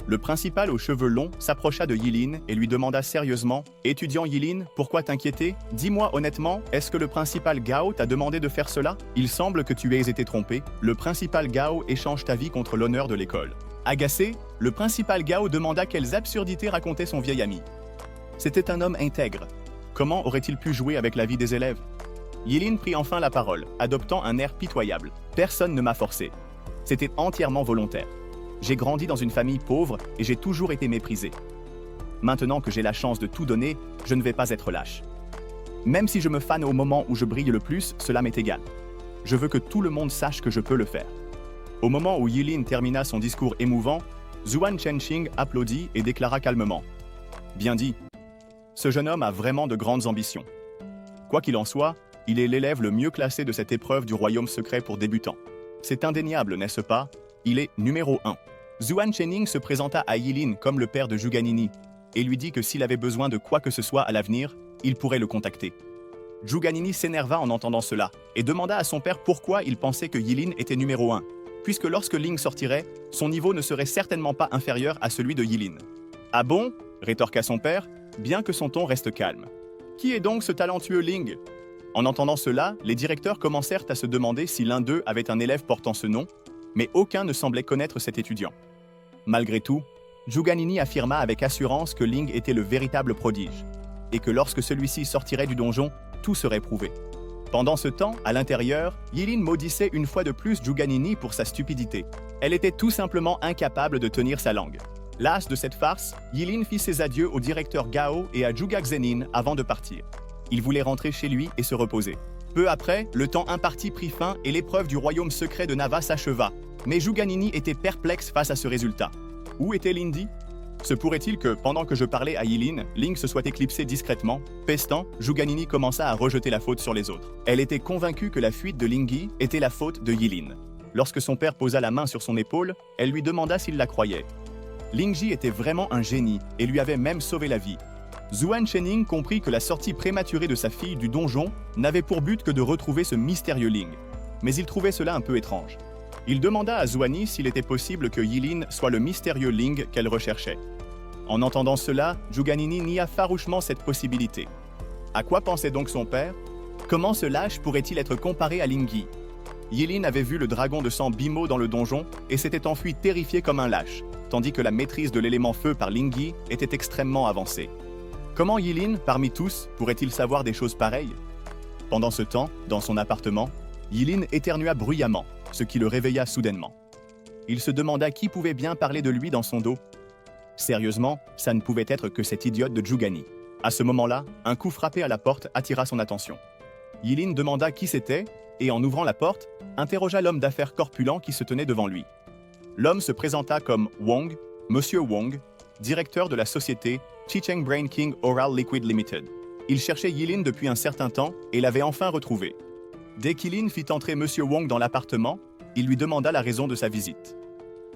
Le principal aux cheveux longs s'approcha de Yilin et lui demanda sérieusement « Étudiant Yilin, pourquoi t'inquiéter? Dis-moi honnêtement, est-ce que le principal Gao t'a demandé de faire cela? Il semble que tu aies été trompé. Le principal Gao échange ta vie contre l'honneur de l'école. » Agacé, le principal Gao demanda quelles absurdités racontait son vieil ami. C'était un homme intègre. Comment aurait-il pu jouer avec la vie des élèves? Yilin prit enfin la parole, adoptant un air pitoyable. « Personne ne m'a forcé. C'était entièrement volontaire. J'ai grandi dans une famille pauvre et j'ai toujours été méprisé. Maintenant que j'ai la chance de tout donner, je ne vais pas être lâche. Même si je me fane au moment où je brille le plus, cela m'est égal. Je veux que tout le monde sache que je peux le faire. » Au moment où Yilin termina son discours émouvant, Zuan Chenxing applaudit et déclara calmement. « Bien dit. Ce jeune homme a vraiment de grandes ambitions. Quoi qu'il en soit, il est l'élève le mieux classé de cette épreuve du royaume secret pour débutants. C'est indéniable, n'est-ce pas? Il est numéro 1. Zuan Chening se présenta à Yilin comme le père de Zhuganini et lui dit que s'il avait besoin de quoi que ce soit à l'avenir, il pourrait le contacter. Zhuganini s'énerva en entendant cela et demanda à son père pourquoi il pensait que Yilin était numéro 1, puisque lorsque Ling sortirait, son niveau ne serait certainement pas inférieur à celui de Yilin. « Ah bon ?» rétorqua son père, bien que son ton reste calme. « Qui est donc ce talentueux Ling ?» En entendant cela, les directeurs commencèrent à se demander si l'un d'eux avait un élève portant ce nom, mais aucun ne semblait connaître cet étudiant. Malgré tout, Zhuganini affirma avec assurance que Ling était le véritable prodige, et que lorsque celui-ci sortirait du donjon, tout serait prouvé. Pendant ce temps, à l'intérieur, Yilin maudissait une fois de plus Zhuganini pour sa stupidité. Elle était tout simplement incapable de tenir sa langue. Las de cette farce, Yilin fit ses adieux au directeur Gao et à Zhuge Zhenin avant de partir. Il voulait rentrer chez lui et se reposer. Peu après, le temps imparti prit fin et l'épreuve du royaume secret de Nava s'acheva. Mais Zhuganini était perplexe face à ce résultat. Où était Lindy? Se pourrait-il que, pendant que je parlais à Yilin, Ling se soit éclipsé discrètement? Pestant, Zhuganini commença à rejeter la faute sur les autres. Elle était convaincue que la fuite de Lingyi était la faute de Yilin. Lorsque son père posa la main sur son épaule, elle lui demanda s'il la croyait. Lingyi était vraiment un génie et lui avait même sauvé la vie. Zuan Chening comprit que la sortie prématurée de sa fille du donjon n'avait pour but que de retrouver ce mystérieux Ling. Mais il trouvait cela un peu étrange. Il demanda à Zuani s'il était possible que Yilin soit le mystérieux Ling qu'elle recherchait. En entendant cela, Zhuganini nia farouchement cette possibilité. À quoi pensait donc son père? Comment ce lâche pourrait-il être comparé à Lingyi? Yilin avait vu le dragon de sang Bimo dans le donjon et s'était enfui terrifié comme un lâche, tandis que la maîtrise de l'élément feu par Lingyi était extrêmement avancée. Comment Yilin, parmi tous, pourrait-il savoir des choses pareilles? Pendant ce temps, dans son appartement, Yilin éternua bruyamment, ce qui le réveilla soudainement. Il se demanda qui pouvait bien parler de lui dans son dos. Sérieusement, ça ne pouvait être que cette idiote de Zhugani. À ce moment-là, un coup frappé à la porte attira son attention. Yilin demanda qui c'était et, en ouvrant la porte, interrogea l'homme d'affaires corpulent qui se tenait devant lui. L'homme se présenta comme Wong, Monsieur Wong, directeur de la société Chicheng Brain King Oral Liquid Limited. Il cherchait Yilin depuis un certain temps et l'avait enfin retrouvé. Dès qu'Yilin fit entrer Monsieur Wong dans l'appartement, il lui demanda la raison de sa visite.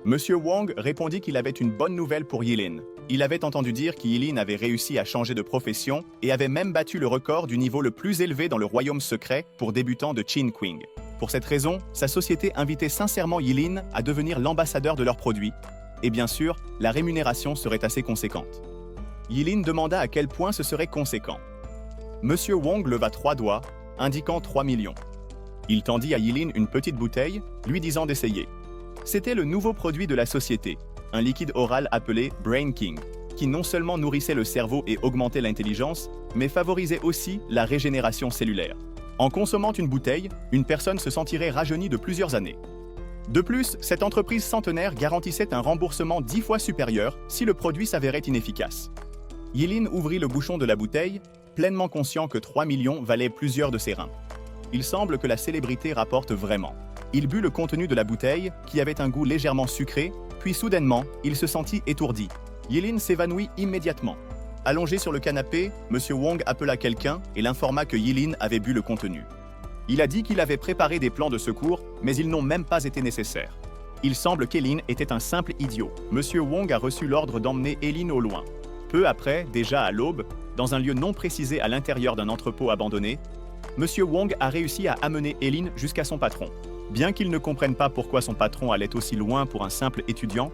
Monsieur Wong répondit qu'il avait une bonne nouvelle pour Yilin. Il avait entendu dire qu'Yilin avait réussi à changer de profession et avait même battu le record du niveau le plus élevé dans le royaume secret pour débutants de Qin Qing. Pour cette raison, sa société invitait sincèrement Yilin à devenir l'ambassadeur de leurs produits. Et bien sûr, la rémunération serait assez conséquente. Yilin demanda à quel point ce serait conséquent. Monsieur Wong leva 3 doigts, indiquant 3 millions. Il tendit à Yilin une petite bouteille, lui disant d'essayer. C'était le nouveau produit de la société, un liquide oral appelé Brain King, qui non seulement nourrissait le cerveau et augmentait l'intelligence, mais favorisait aussi la régénération cellulaire. En consommant une bouteille, une personne se sentirait rajeunie de plusieurs années. De plus, cette entreprise centenaire garantissait un remboursement 10 fois supérieur si le produit s'avérait inefficace. Yilin ouvrit le bouchon de la bouteille, pleinement conscient que 3 millions valaient plusieurs de ses reins. Il semble que la célébrité rapporte vraiment. Il but le contenu de la bouteille, qui avait un goût légèrement sucré, puis soudainement, il se sentit étourdi. Yilin s'évanouit immédiatement. Allongé sur le canapé, Monsieur Wong appela quelqu'un et l'informa que Yilin avait bu le contenu. Il a dit qu'il avait préparé des plans de secours, mais ils n'ont même pas été nécessaires. Il semble qu'Yilin était un simple idiot. Monsieur Wong a reçu l'ordre d'emmener Yilin au loin. Peu après, déjà à l'aube, dans un lieu non précisé à l'intérieur d'un entrepôt abandonné, Monsieur Wong a réussi à amener Yilin jusqu'à son patron. Bien qu'il ne comprenne pas pourquoi son patron allait aussi loin pour un simple étudiant,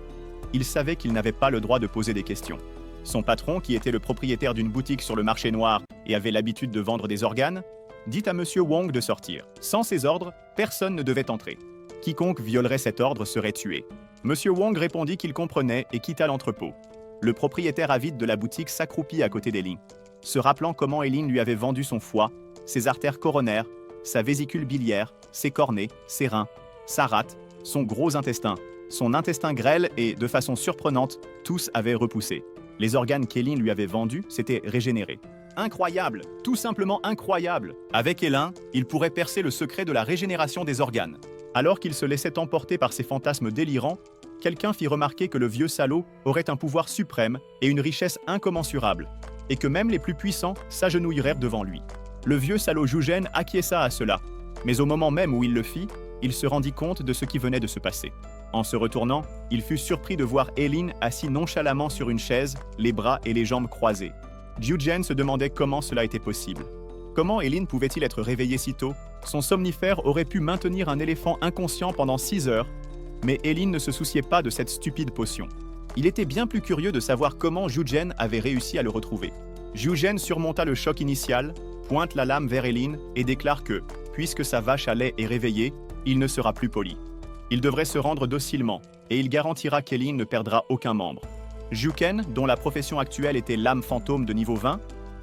il savait qu'il n'avait pas le droit de poser des questions. Son patron, qui était le propriétaire d'une boutique sur le marché noir et avait l'habitude de vendre des organes, dit à Monsieur Wong de sortir. Sans ses ordres, personne ne devait entrer. Quiconque violerait cet ordre serait tué. Monsieur Wong répondit qu'il comprenait et quitta l'entrepôt. Le propriétaire avide de la boutique s'accroupit à côté d'Yilin, se rappelant comment Yilin lui avait vendu son foie, ses artères coronaires, sa vésicule biliaire, ses cornets, ses reins, sa rate, son gros intestin, son intestin grêle et, de façon surprenante, tous avaient repoussé. Les organes qu'Yilin lui avait vendus s'étaient régénérés. Incroyable, tout simplement incroyable. Avec Yilin, il pourrait percer le secret de la régénération des organes. Alors qu'il se laissait emporter par ses fantasmes délirants, quelqu'un fit remarquer que le vieux salaud aurait un pouvoir suprême et une richesse incommensurable, et que même les plus puissants s'agenouilleraient devant lui. Le vieux salaud Zhugen acquiesça à cela, mais au moment même où il le fit, il se rendit compte de ce qui venait de se passer. En se retournant, il fut surpris de voir Eileen assis nonchalamment sur une chaise, les bras et les jambes croisés. Zhugen se demandait comment cela était possible. Comment Eileen pouvait-il être réveillé si tôt? Son somnifère aurait pu maintenir un éléphant inconscient pendant 6 heures, mais Eileen ne se souciait pas de cette stupide potion. Il était bien plus curieux de savoir comment Zhugen avait réussi à le retrouver. Zhugen surmonta le choc initial, pointe la lame vers Eileen et déclare que, puisque sa vache à lait est réveillée, il ne sera plus poli. Il devrait se rendre docilement, et il garantira qu'Eileen ne perdra aucun membre. Zhuken, dont la profession actuelle était lame fantôme de niveau 20,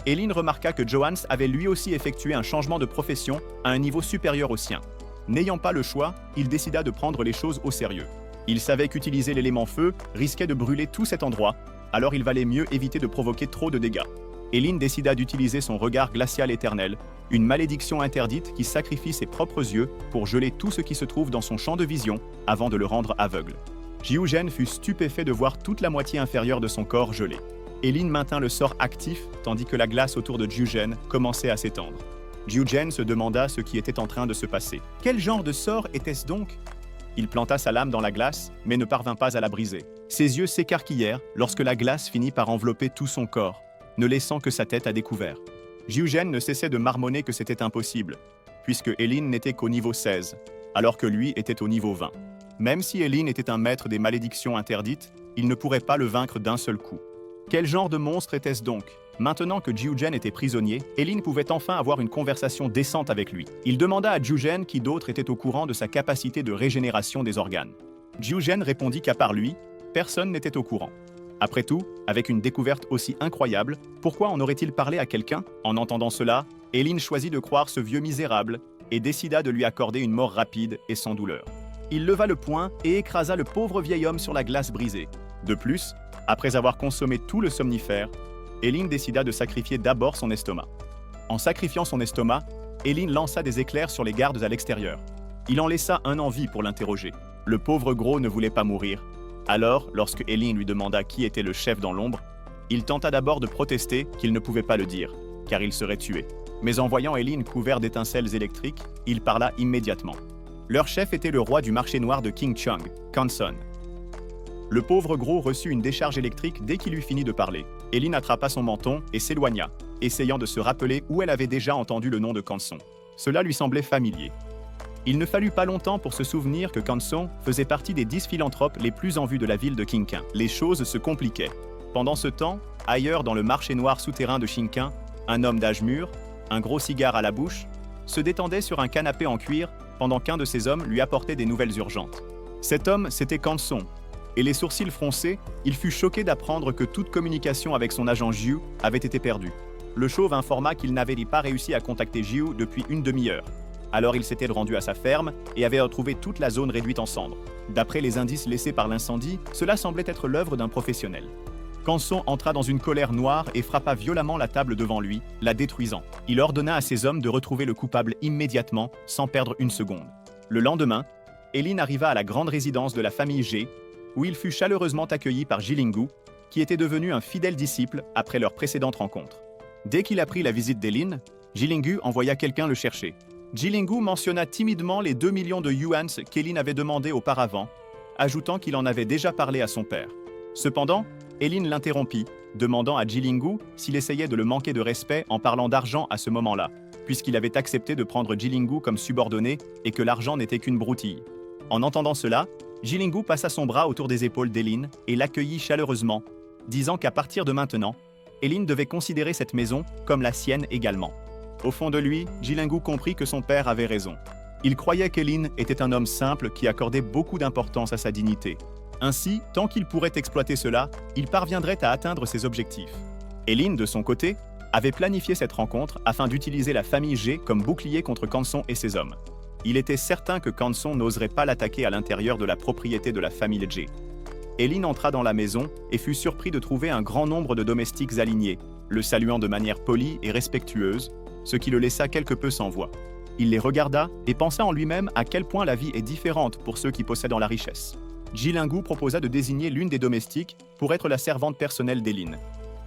Eileen remarqua que Johans avait lui aussi effectué un changement de profession à un niveau supérieur au sien. N'ayant pas le choix, il décida de prendre les choses au sérieux. Il savait qu'utiliser l'élément feu risquait de brûler tout cet endroit, alors il valait mieux éviter de provoquer trop de dégâts. Eileen décida d'utiliser son regard glacial éternel, une malédiction interdite qui sacrifie ses propres yeux pour geler tout ce qui se trouve dans son champ de vision avant de le rendre aveugle. Zhugen fut stupéfait de voir toute la moitié inférieure de son corps gelé. Eileen maintint le sort actif tandis que la glace autour de Zhugen commençait à s'étendre. Zhugen se demanda ce qui était en train de se passer. Quel genre de sort était-ce donc? Il planta sa lame dans la glace, mais ne parvint pas à la briser. Ses yeux s'écarquillèrent lorsque la glace finit par envelopper tout son corps, ne laissant que sa tête à découvert. Zhugen ne cessait de marmonner que c'était impossible, puisque Eileen n'était qu'au niveau 16, alors que lui était au niveau 20. Même si Eileen était un maître des malédictions interdites, il ne pourrait pas le vaincre d'un seul coup. Quel genre de monstre était-ce donc? Maintenant que Zhugen était prisonnier, Eileen pouvait enfin avoir une conversation décente avec lui. Il demanda à Zhugen qui d'autre était au courant de sa capacité de régénération des organes. Zhugen répondit qu'à part lui, personne n'était au courant. Après tout, avec une découverte aussi incroyable, pourquoi en aurait-il parlé à quelqu'un? En entendant cela, Eileen choisit de croire ce vieux misérable et décida de lui accorder une mort rapide et sans douleur. Il leva le poing et écrasa le pauvre vieil homme sur la glace brisée. De plus, après avoir consommé tout le somnifère, Eileen décida de sacrifier d'abord son estomac. En sacrifiant son estomac, Eileen lança des éclairs sur les gardes à l'extérieur. Il en laissa un en vie pour l'interroger. Le pauvre gros ne voulait pas mourir. Alors, lorsque Eileen lui demanda qui était le chef dans l'ombre, il tenta d'abord de protester qu'il ne pouvait pas le dire, car il serait tué. Mais en voyant Eileen couvert d'étincelles électriques, il parla immédiatement. Leur chef était le roi du marché noir de King Chang, Kanson. Le pauvre gros reçut une décharge électrique dès qu'il eut fini de parler. Eileen attrapa son menton et s'éloigna, essayant de se rappeler où elle avait déjà entendu le nom de Kanson. Cela lui semblait familier. Il ne fallut pas longtemps pour se souvenir que Kanson faisait partie des 10 philanthropes les plus en vue de la ville de Qingqin. Les choses se compliquaient. Pendant ce temps, ailleurs dans le marché noir souterrain de Qingqin, un homme d'âge mûr, un gros cigare à la bouche, se détendait sur un canapé en cuir pendant qu'un de ses hommes lui apportait des nouvelles urgentes. Cet homme, c'était Kanson, et les sourcils froncés, il fut choqué d'apprendre que toute communication avec son agent Jiu avait été perdue. Le chauve informa qu'il n'avait pas réussi à contacter Jiu depuis une demi-heure. Alors il s'était rendu à sa ferme et avait retrouvé toute la zone réduite en cendres. D'après les indices laissés par l'incendie, cela semblait être l'œuvre d'un professionnel. Kanson entra dans une colère noire et frappa violemment la table devant lui, la détruisant. Il ordonna à ses hommes de retrouver le coupable immédiatement, sans perdre une seconde. Le lendemain, Eileen arriva à la grande résidence de la famille G, où il fut chaleureusement accueilli par Jilingu, qui était devenu un fidèle disciple après leur précédente rencontre. Dès qu'il apprit la visite d'Eileen, Jilingu envoya quelqu'un le chercher. Jilingu mentionna timidement les 2 millions de yuans qu'Eileen avait demandé auparavant, ajoutant qu'il en avait déjà parlé à son père. Cependant, Eileen l'interrompit, demandant à Jilingu s'il essayait de le manquer de respect en parlant d'argent à ce moment-là, puisqu'il avait accepté de prendre Jilingu comme subordonné et que l'argent n'était qu'une broutille. En entendant cela, Jilingu passa son bras autour des épaules d'Eileen et l'accueillit chaleureusement, disant qu'à partir de maintenant, Eileen devait considérer cette maison comme la sienne également. Au fond de lui, Jilingu comprit que son père avait raison. Il croyait qu'Eileen était un homme simple qui accordait beaucoup d'importance à sa dignité. Ainsi, tant qu'il pourrait exploiter cela, il parviendrait à atteindre ses objectifs. Eileen, de son côté, avait planifié cette rencontre afin d'utiliser la famille G comme bouclier contre Kanson et ses hommes. Il était certain que Kanson n'oserait pas l'attaquer à l'intérieur de la propriété de la famille G. Eileen entra dans la maison et fut surpris de trouver un grand nombre de domestiques alignés, le saluant de manière polie et respectueuse, ce qui le laissa quelque peu sans voix. Il les regarda et pensa en lui-même à quel point la vie est différente pour ceux qui possèdent la richesse. Jilingu proposa de désigner l'une des domestiques pour être la servante personnelle d'Eileen,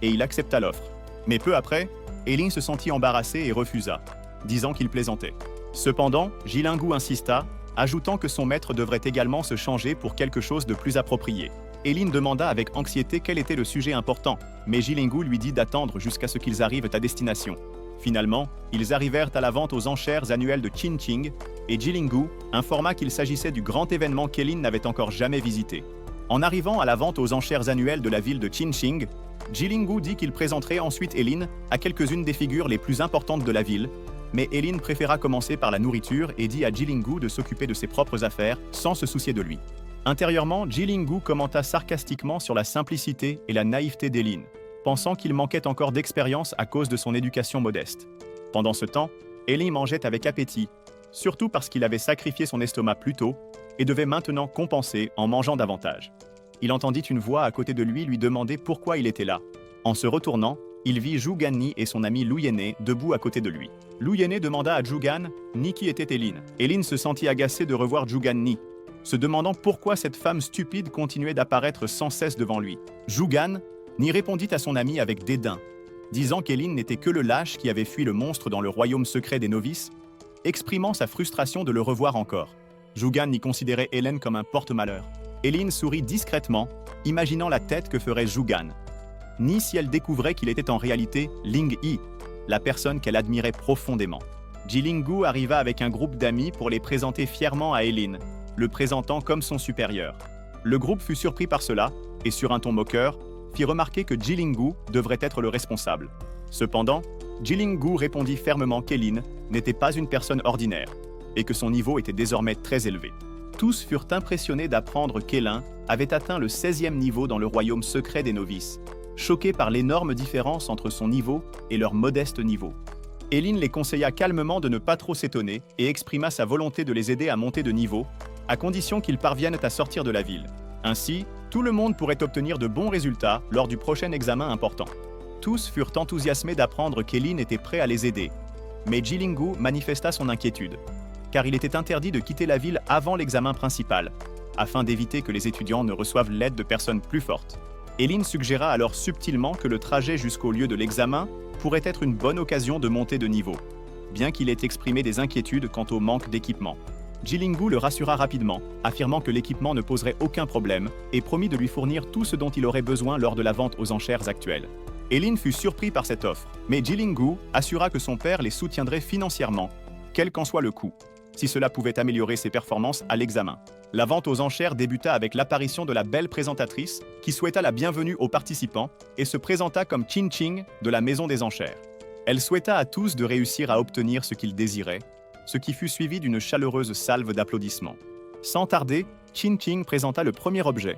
et il accepta l'offre. Mais peu après, Elin se sentit embarrassé et refusa, disant qu'il plaisantait. Cependant, Jilingu insista, ajoutant que son maître devrait également se changer pour quelque chose de plus approprié. Elin demanda avec anxiété quel était le sujet important, mais Jilingu lui dit d'attendre jusqu'à ce qu'ils arrivent à destination. Finalement, ils arrivèrent à la vente aux enchères annuelles de Qinqing, et Jilingu informa qu'il s'agissait du grand événement qu'Elin n'avait encore jamais visité. En arrivant à la vente aux enchères annuelles de la ville de Qinqing, Jilingu dit qu'il présenterait ensuite Elin à quelques-unes des figures les plus importantes de la ville, mais Elin préféra commencer par la nourriture et dit à Jilingu de s'occuper de ses propres affaires sans se soucier de lui. Intérieurement, Jilingu commenta sarcastiquement sur la simplicité et la naïveté d'Elin, pensant qu'il manquait encore d'expérience à cause de son éducation modeste. Pendant ce temps, Elin mangeait avec appétit, surtout parce qu'il avait sacrifié son estomac plus tôt et devait maintenant compenser en mangeant davantage. Il entendit une voix à côté de lui demander pourquoi il était là. En se retournant, il vit Zhu Ganni et son ami Lu Yene debout à côté de lui. Lu Yene demanda à Zhu Ganni qui était Elin. Elin se sentit agacé de revoir Zhu Ganni, se demandant pourquoi cette femme stupide continuait d'apparaître sans cesse devant lui. Zhu Ganni répondit à son ami avec dédain, disant qu'Elin n'était que le lâche qui avait fui le monstre dans le royaume secret des novices, exprimant sa frustration de le revoir encore. Zhu Ganni considérait Elin comme un porte-malheur. Elin sourit discrètement, imaginant la tête que ferait Zhu Ganni si elle découvrait qu'il était en réalité Ling Yi, la personne qu'elle admirait profondément. Jilingu arriva avec un groupe d'amis pour les présenter fièrement à Elin, le présentant comme son supérieur. Le groupe fut surpris par cela et, sur un ton moqueur, fit remarquer que Jilingu devrait être le responsable. Cependant, Jilingu répondit fermement qu'Elin n'était pas une personne ordinaire et que son niveau était désormais très élevé. Tous furent impressionnés d'apprendre qu'Elin avait atteint le 16e niveau dans le royaume secret des novices, choqués par l'énorme différence entre son niveau et leur modeste niveau. Elin les conseilla calmement de ne pas trop s'étonner et exprima sa volonté de les aider à monter de niveau, à condition qu'ils parviennent à sortir de la ville. Ainsi, tout le monde pourrait obtenir de bons résultats lors du prochain examen important. Tous furent enthousiasmés d'apprendre qu'Elin était prêt à les aider, mais Jilingu manifesta son inquiétude, car il était interdit de quitter la ville avant l'examen principal, afin d'éviter que les étudiants ne reçoivent l'aide de personnes plus fortes. Elin suggéra alors subtilement que le trajet jusqu'au lieu de l'examen pourrait être une bonne occasion de monter de niveau, bien qu'il ait exprimé des inquiétudes quant au manque d'équipement. Jilingu le rassura rapidement, affirmant que l'équipement ne poserait aucun problème et promit de lui fournir tout ce dont il aurait besoin lors de la vente aux enchères actuelles. Elin fut surpris par cette offre, mais Jilingu assura que son père les soutiendrait financièrement, quel qu'en soit le coût, si cela pouvait améliorer ses performances à l'examen. La vente aux enchères débuta avec l'apparition de la belle présentatrice qui souhaita la bienvenue aux participants et se présenta comme Qinqing de la maison des enchères. Elle souhaita à tous de réussir à obtenir ce qu'ils désiraient, ce qui fut suivi d'une chaleureuse salve d'applaudissements. Sans tarder, Qinqing présenta le premier objet,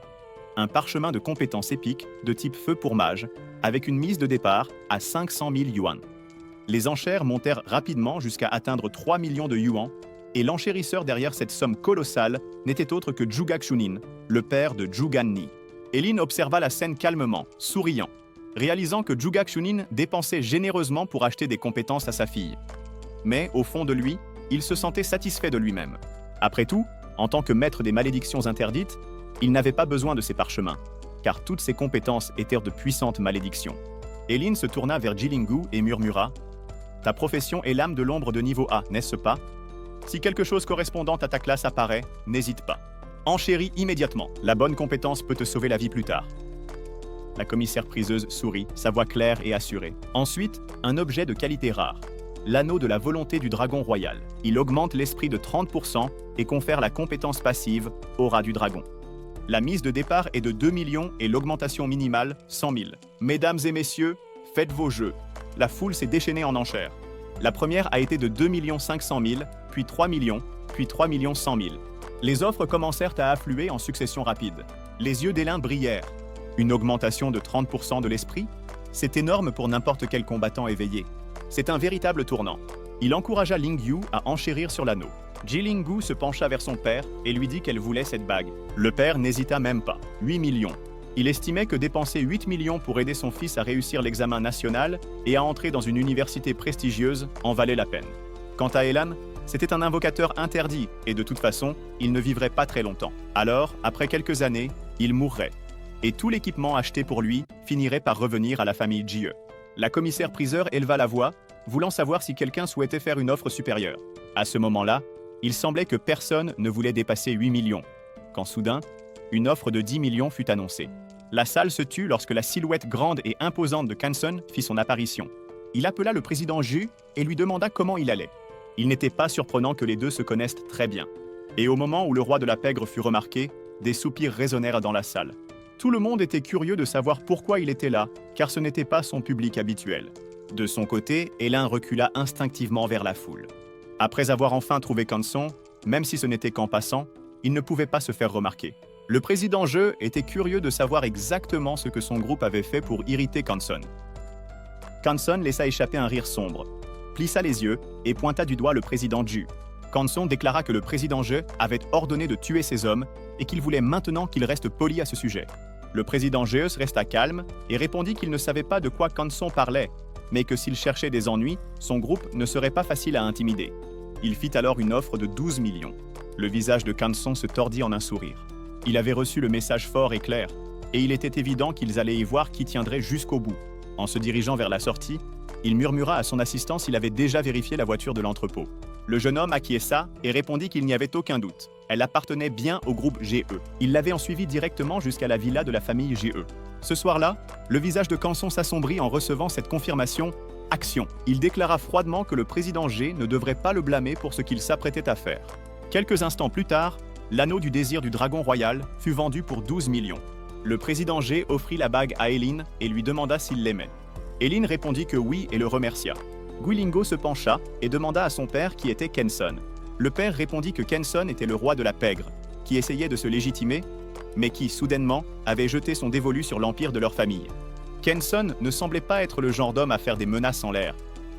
un parchemin de compétences épiques de type feu pour mage, avec une mise de départ à 500 000 yuan. Les enchères montèrent rapidement jusqu'à atteindre 3 millions de yuan, et l'enchérisseur derrière cette somme colossale n'était autre que Zhuge Xunin, le père de Zhu Ganni. Elin observa la scène calmement, souriant, réalisant que Zhuge Xunin dépensait généreusement pour acheter des compétences à sa fille. Mais, au fond de lui, il se sentait satisfait de lui-même. Après tout, en tant que maître des malédictions interdites, il n'avait pas besoin de ces parchemins, car toutes ses compétences étaient de puissantes malédictions. Elin se tourna vers Jilingu et murmura « Ta profession est l'âme de l'ombre de niveau A, n'est-ce pas ? Si quelque chose correspondant à ta classe apparaît, n'hésite pas. Enchéris immédiatement, la bonne compétence peut te sauver la vie plus tard. » La commissaire-priseuse sourit, sa voix claire et assurée. Ensuite, un objet de qualité rare. L'anneau de la volonté du dragon royal. Il augmente l'esprit de 30% et confère la compétence passive Aura du dragon. La mise de départ est de 2 millions et l'augmentation minimale 100 000. Mesdames et messieurs, faites vos jeux. La foule s'est déchaînée en enchères. La première a été de 2 500 000, puis 3 millions, puis 3 100 000. Les offres commencèrent à affluer en succession rapide. Les yeux d'Elin brillèrent. Une augmentation de 30% de l'esprit? C'est énorme pour n'importe quel combattant éveillé. C'est un véritable tournant. Il encouragea Ling Yu à enchérir sur l'anneau. Jilingu se pencha vers son père et lui dit qu'elle voulait cette bague. Le père n'hésita même pas. 8 millions. Il estimait que dépenser 8 millions pour aider son fils à réussir l'examen national et à entrer dans une université prestigieuse en valait la peine. Quant à Elan, c'était un invocateur interdit et de toute façon, il ne vivrait pas très longtemps. Alors, après quelques années, il mourrait. Et tout l'équipement acheté pour lui finirait par revenir à la famille Jie. La commissaire-priseur éleva la voix, voulant savoir si quelqu'un souhaitait faire une offre supérieure. À ce moment-là, il semblait que personne ne voulait dépasser 8 millions, quand soudain, une offre de 10 millions fut annoncée. La salle se tut lorsque la silhouette grande et imposante de Canson fit son apparition. Il appela le président Ju et lui demanda comment il allait. Il n'était pas surprenant que les deux se connaissent très bien. Et au moment où le roi de la pègre fut remarqué, des soupirs résonnèrent dans la salle. Tout le monde était curieux de savoir pourquoi il était là, car ce n'était pas son public habituel. De son côté, Hélin recula instinctivement vers la foule. Après avoir enfin trouvé Canson, même si ce n'était qu'en passant, il ne pouvait pas se faire remarquer. Le président Jeu était curieux de savoir exactement ce que son groupe avait fait pour irriter Canson. Canson laissa échapper un rire sombre, plissa les yeux et pointa du doigt le président Ju. Canson déclara que le président Jeu avait ordonné de tuer ses hommes et qu'il voulait maintenant qu'il reste poli à ce sujet. Le président Jeu resta calme et répondit qu'il ne savait pas de quoi Canson parlait, mais que s'il cherchait des ennuis, son groupe ne serait pas facile à intimider. Il fit alors une offre de 12 millions. Le visage de Canson se tordit en un sourire. Il avait reçu le message fort et clair, et il était évident qu'ils allaient y voir qui tiendrait jusqu'au bout. En se dirigeant vers la sortie, il murmura à son assistant s'il avait déjà vérifié la voiture de l'entrepôt. Le jeune homme acquiesça et répondit qu'il n'y avait aucun doute. Elle appartenait bien au groupe GE. Il l'avait en suivi directement jusqu'à la villa de la famille GE. Ce soir-là, le visage de Canson s'assombrit en recevant cette confirmation « Action ». Il déclara froidement que le président G ne devrait pas le blâmer pour ce qu'il s'apprêtait à faire. Quelques instants plus tard, l'anneau du désir du dragon royal fut vendu pour 12 millions. Le président G offrit la bague à Hélin et lui demanda s'il l'aimait. Hélin répondit que oui et le remercia. Guilingo se pencha et demanda à son père qui était Canson. Le père répondit que Canson était le roi de la pègre, qui essayait de se légitimer, mais qui, soudainement, avait jeté son dévolu sur l'empire de leur famille. Canson ne semblait pas être le genre d'homme à faire des menaces en l'air.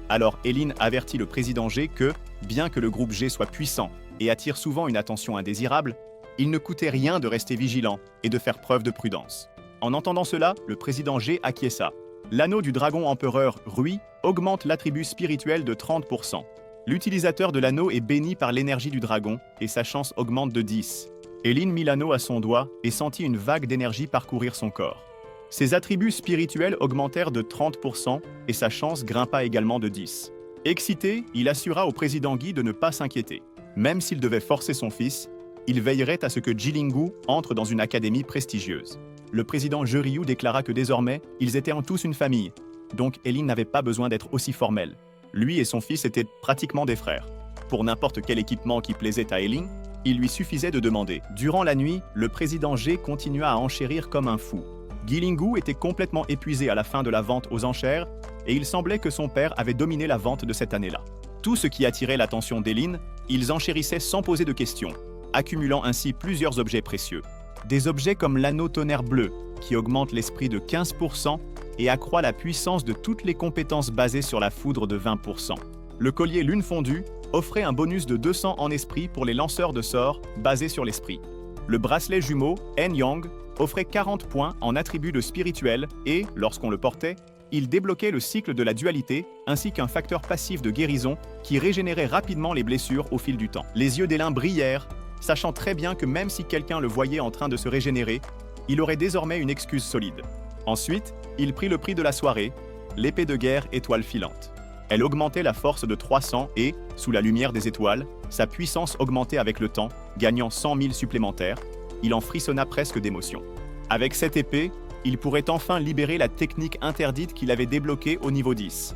Alors Hélin avertit le président G que, bien que le groupe G soit puissant et attire souvent une attention indésirable, il ne coûtait rien de rester vigilant et de faire preuve de prudence. En entendant cela, le président G acquiesça. L'anneau du dragon empereur Rui augmente l'attribut spirituel de 30%. L'utilisateur de l'anneau est béni par l'énergie du dragon et sa chance augmente de 10. Hélin mit l'anneau à son doigt et sentit une vague d'énergie parcourir son corps. Ses attributs spirituels augmentèrent de 30% et sa chance grimpa également de 10. Excité, il assura au président Guy de ne pas s'inquiéter. Même s'il devait forcer son fils, il veillerait à ce que Jilingu entre dans une académie prestigieuse. Le président Juryu déclara que désormais, ils étaient en tous une famille, donc Hélin n'avait pas besoin d'être aussi formel. Lui et son fils étaient pratiquement des frères. Pour n'importe quel équipement qui plaisait à Hélin, il lui suffisait de demander. Durant la nuit, le président G continua à enchérir comme un fou. Guilingu était complètement épuisé à la fin de la vente aux enchères et il semblait que son père avait dominé la vente de cette année-là. Tout ce qui attirait l'attention d'Hélin, ils enchérissaient sans poser de questions, accumulant ainsi plusieurs objets précieux. Des objets comme l'anneau tonnerre bleu, qui augmente l'esprit de 15% et accroît la puissance de toutes les compétences basées sur la foudre de 20%. Le collier lune fondue offrait un bonus de 200 en esprit pour les lanceurs de sorts basés sur l'esprit. Le bracelet jumeau En-Yang offrait 40 points en attribut de spirituel et, lorsqu'on le portait, il débloquait le cycle de la dualité ainsi qu'un facteur passif de guérison qui régénérait rapidement les blessures au fil du temps. Les yeux d'Hélin brillèrent, sachant très bien que même si quelqu'un le voyait en train de se régénérer, il aurait désormais une excuse solide. Ensuite, il prit le prix de la soirée, l'épée de guerre étoile filante. Elle augmentait la force de 300 et, sous la lumière des étoiles, sa puissance augmentait avec le temps, gagnant 100 000 supplémentaires. Il en frissonna presque d'émotion. Avec cette épée, il pourrait enfin libérer la technique interdite qu'il avait débloquée au niveau 10.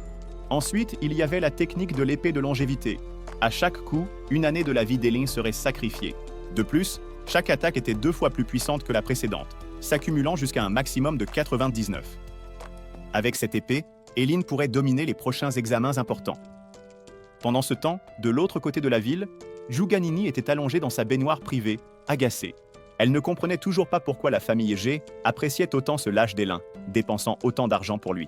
Ensuite, il y avait la technique de l'épée de longévité. À chaque coup, une année de la vie d'Hélin serait sacrifiée. De plus, chaque attaque était 2 fois plus puissante que la précédente, s'accumulant jusqu'à un maximum de 99. Avec cette épée, Hélin pourrait dominer les prochains examens importants. Pendant ce temps, de l'autre côté de la ville, Juganini était allongée dans sa baignoire privée, agacée. Elle ne comprenait toujours pas pourquoi la famille G appréciait autant ce lâche d'Hélin, dépensant autant d'argent pour lui.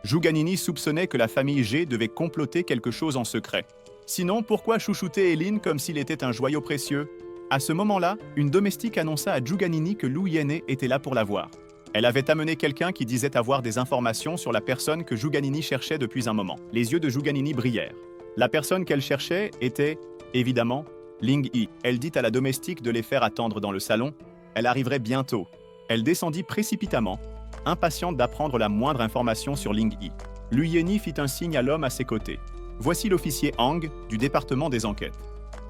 Juganini soupçonnait que la famille G devait comploter quelque chose en secret. Sinon, pourquoi chouchouter Hélin comme s'il était un joyau précieux? À ce moment-là, une domestique annonça à Juganini que Lou Yene était là pour la voir. Elle avait amené quelqu'un qui disait avoir des informations sur la personne que Juganini cherchait depuis un moment. Les yeux de Juganini brillèrent. La personne qu'elle cherchait était, évidemment, Ling Yi. Elle dit à la domestique de les faire attendre dans le salon. Elle arriverait bientôt. Elle descendit précipitamment impatiente d'apprendre la moindre information sur Ling Yi. Lu Yenni fit un signe à l'homme à ses côtés. Voici l'officier Hang du département des enquêtes.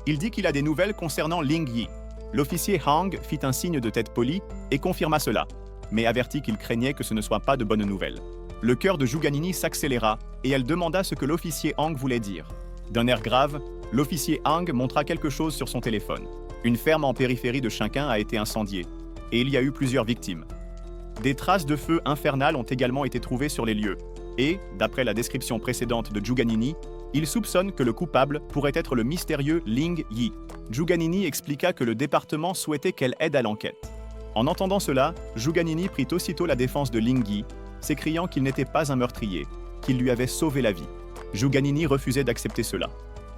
Il dit qu'il a des nouvelles concernant Ling Yi. L'officier Hang fit un signe de tête polie et confirma cela, mais avertit qu'il craignait que ce ne soit pas de bonnes nouvelles. Le cœur de Zhuganini s'accéléra et elle demanda ce que l'officier Hang voulait dire. D'un air grave, l'officier Hang montra quelque chose sur son téléphone. Une ferme en périphérie de Shinqing a été incendiée, et il y a eu plusieurs victimes. Des traces de feu infernal ont également été trouvées sur les lieux, et, d'après la description précédente de Zhuganini, il soupçonne que le coupable pourrait être le mystérieux Ling Yi. Zhuganini expliqua que le département souhaitait qu'elle aide à l'enquête. En entendant cela, Zhuganini prit aussitôt la défense de Ling Yi, s'écriant qu'il n'était pas un meurtrier, qu'il lui avait sauvé la vie. Zhuganini refusait d'accepter cela,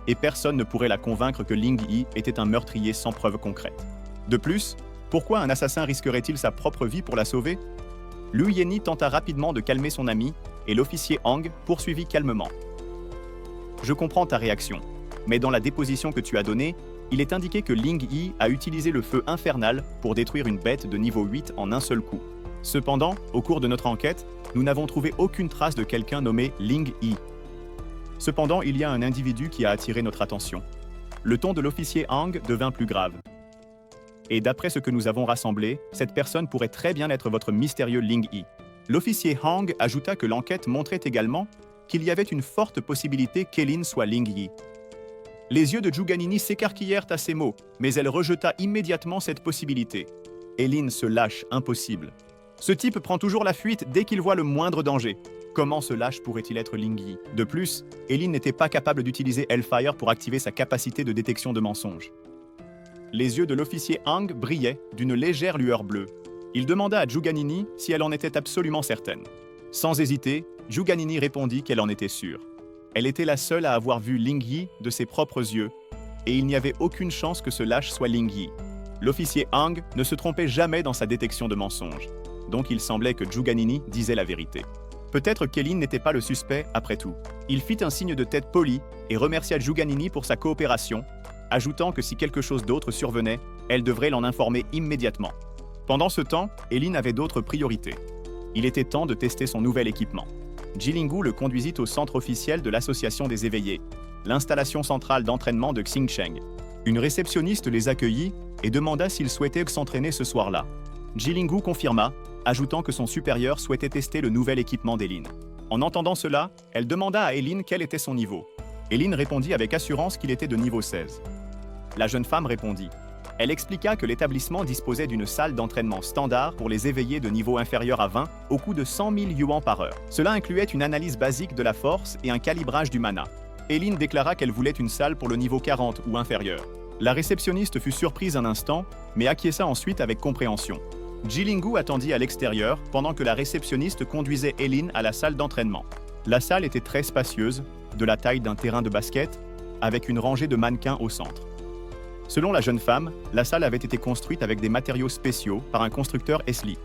et personne ne pourrait la convaincre que Ling Yi était un meurtrier sans preuve concrète. De plus, pourquoi un assassin risquerait-il sa propre vie pour la sauver? Lu Yenni tenta rapidement de calmer son ami, et l'officier Hang poursuivit calmement. Je comprends ta réaction, mais dans la déposition que tu as donnée, il est indiqué que Ling Yi a utilisé le feu infernal pour détruire une bête de niveau 8 en un seul coup. Cependant, au cours de notre enquête, nous n'avons trouvé aucune trace de quelqu'un nommé Ling Yi. Cependant, il y a un individu qui a attiré notre attention. Le ton de l'officier Hang devint plus grave. Et d'après ce que nous avons rassemblé, cette personne pourrait très bien être votre mystérieux Ling Yi. L'officier Hang ajouta que l'enquête montrait également qu'il y avait une forte possibilité qu'Elin soit Ling Yi. Les yeux de Zhuganini s'écarquillèrent à ces mots, mais elle rejeta immédiatement cette possibilité. Elin se lâche, impossible. Ce type prend toujours la fuite dès qu'il voit le moindre danger. Comment ce lâche pourrait-il être Ling Yi? De plus, Elin n'était pas capable d'utiliser Hellfire pour activer sa capacité de détection de mensonges. Les yeux de l'officier Hang brillaient d'une légère lueur bleue. Il demanda à Zhuganini si elle en était absolument certaine. Sans hésiter, Zhuganini répondit qu'elle en était sûre. Elle était la seule à avoir vu Ling Yi de ses propres yeux, et il n'y avait aucune chance que ce lâche soit Ling Yi. L'officier Hang ne se trompait jamais dans sa détection de mensonges, donc il semblait que Zhuganini disait la vérité. Peut-être qu'Elin n'était pas le suspect après tout. Il fit un signe de tête poli et remercia Zhuganini pour sa coopération, ajoutant que si quelque chose d'autre survenait, elle devrait l'en informer immédiatement. Pendant ce temps, Elin avait d'autres priorités. Il était temps de tester son nouvel équipement. Jilingu le conduisit au centre officiel de l'Association des éveillés, l'installation centrale d'entraînement de Xingcheng. Une réceptionniste les accueillit et demanda s'ils souhaitaient s'entraîner ce soir-là. Jilingu confirma, ajoutant que son supérieur souhaitait tester le nouvel équipement d'Elin. En entendant cela, elle demanda à Elin quel était son niveau. Elin répondit avec assurance qu'il était de niveau 16. La jeune femme répondit. Elle expliqua que l'établissement disposait d'une salle d'entraînement standard pour les éveillés de niveau inférieur à 20 au coût de 100 000 yuans par heure. Cela incluait une analyse basique de la force et un calibrage du mana. Elin déclara qu'elle voulait une salle pour le niveau 40 ou inférieur. La réceptionniste fut surprise un instant, mais acquiesça ensuite avec compréhension. Jilingu attendit à l'extérieur pendant que la réceptionniste conduisait Elin à la salle d'entraînement. La salle était très spacieuse, de la taille d'un terrain de basket, avec une rangée de mannequins au centre. Selon la jeune femme, la salle avait été construite avec des matériaux spéciaux par un constructeur Esli.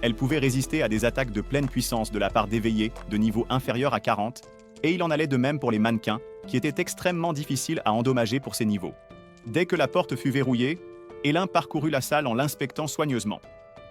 Elle pouvait résister à des attaques de pleine puissance de la part d'éveillés de niveau inférieur à 40, et il en allait de même pour les mannequins, qui étaient extrêmement difficiles à endommager pour ces niveaux. Dès que la porte fut verrouillée, Elin parcourut la salle en l'inspectant soigneusement.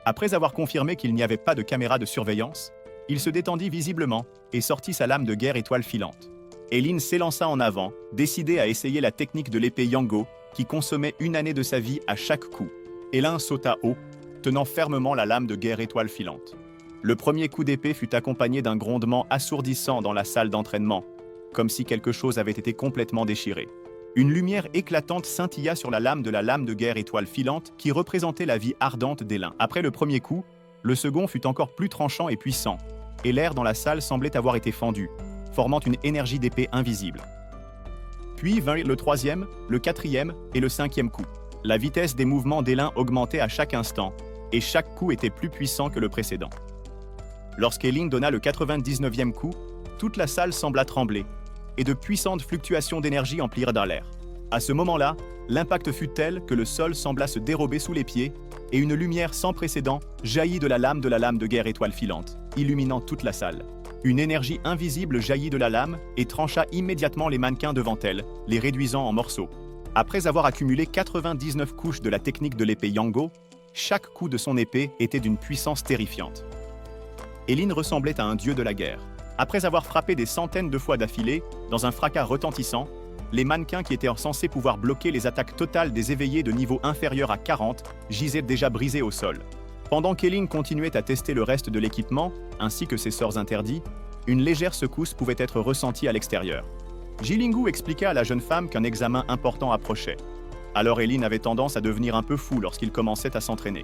Après avoir confirmé qu'il n'y avait pas de caméra de surveillance, il se détendit visiblement et sortit sa lame de guerre étoile filante. Elin s'élança en avant, décidée à essayer la technique de l'épée Yango, qui consommait une année de sa vie à chaque coup. Elin sauta haut, tenant fermement la lame de guerre étoile filante. Le premier coup d'épée fut accompagné d'un grondement assourdissant dans la salle d'entraînement, comme si quelque chose avait été complètement déchiré. Une lumière éclatante scintilla sur la lame de guerre étoile filante qui représentait la vie ardente d'Elin. Après le premier coup, le second fut encore plus tranchant et puissant, et l'air dans la salle semblait avoir été fendu, formant une énergie d'épée invisible. Puis vint le troisième, le quatrième et le cinquième coup. La vitesse des mouvements d'Elin augmentait à chaque instant, et chaque coup était plus puissant que le précédent. Lorsqu'Elin donna le 99e coup, toute la salle sembla trembler, et de puissantes fluctuations d'énergie emplirent dans l'air. À ce moment-là, l'impact fut tel que le sol sembla se dérober sous les pieds, et une lumière sans précédent jaillit de la lame de guerre étoile filante, illuminant toute la salle. Une énergie invisible jaillit de la lame et trancha immédiatement les mannequins devant elle, les réduisant en morceaux. Après avoir accumulé 99 couches de la technique de l'épée Yango, chaque coup de son épée était d'une puissance terrifiante. Elin ressemblait à un dieu de la guerre. Après avoir frappé des centaines de fois d'affilée, dans un fracas retentissant, les mannequins qui étaient censés pouvoir bloquer les attaques totales des éveillés de niveau inférieur à 40 gisaient déjà brisés au sol. Pendant qu'Elin continuait à tester le reste de l'équipement, ainsi que ses sorts interdits, une légère secousse pouvait être ressentie à l'extérieur. Jilingu expliqua à la jeune femme qu'un examen important approchait. Alors Elin avait tendance à devenir un peu fou lorsqu'il commençait à s'entraîner.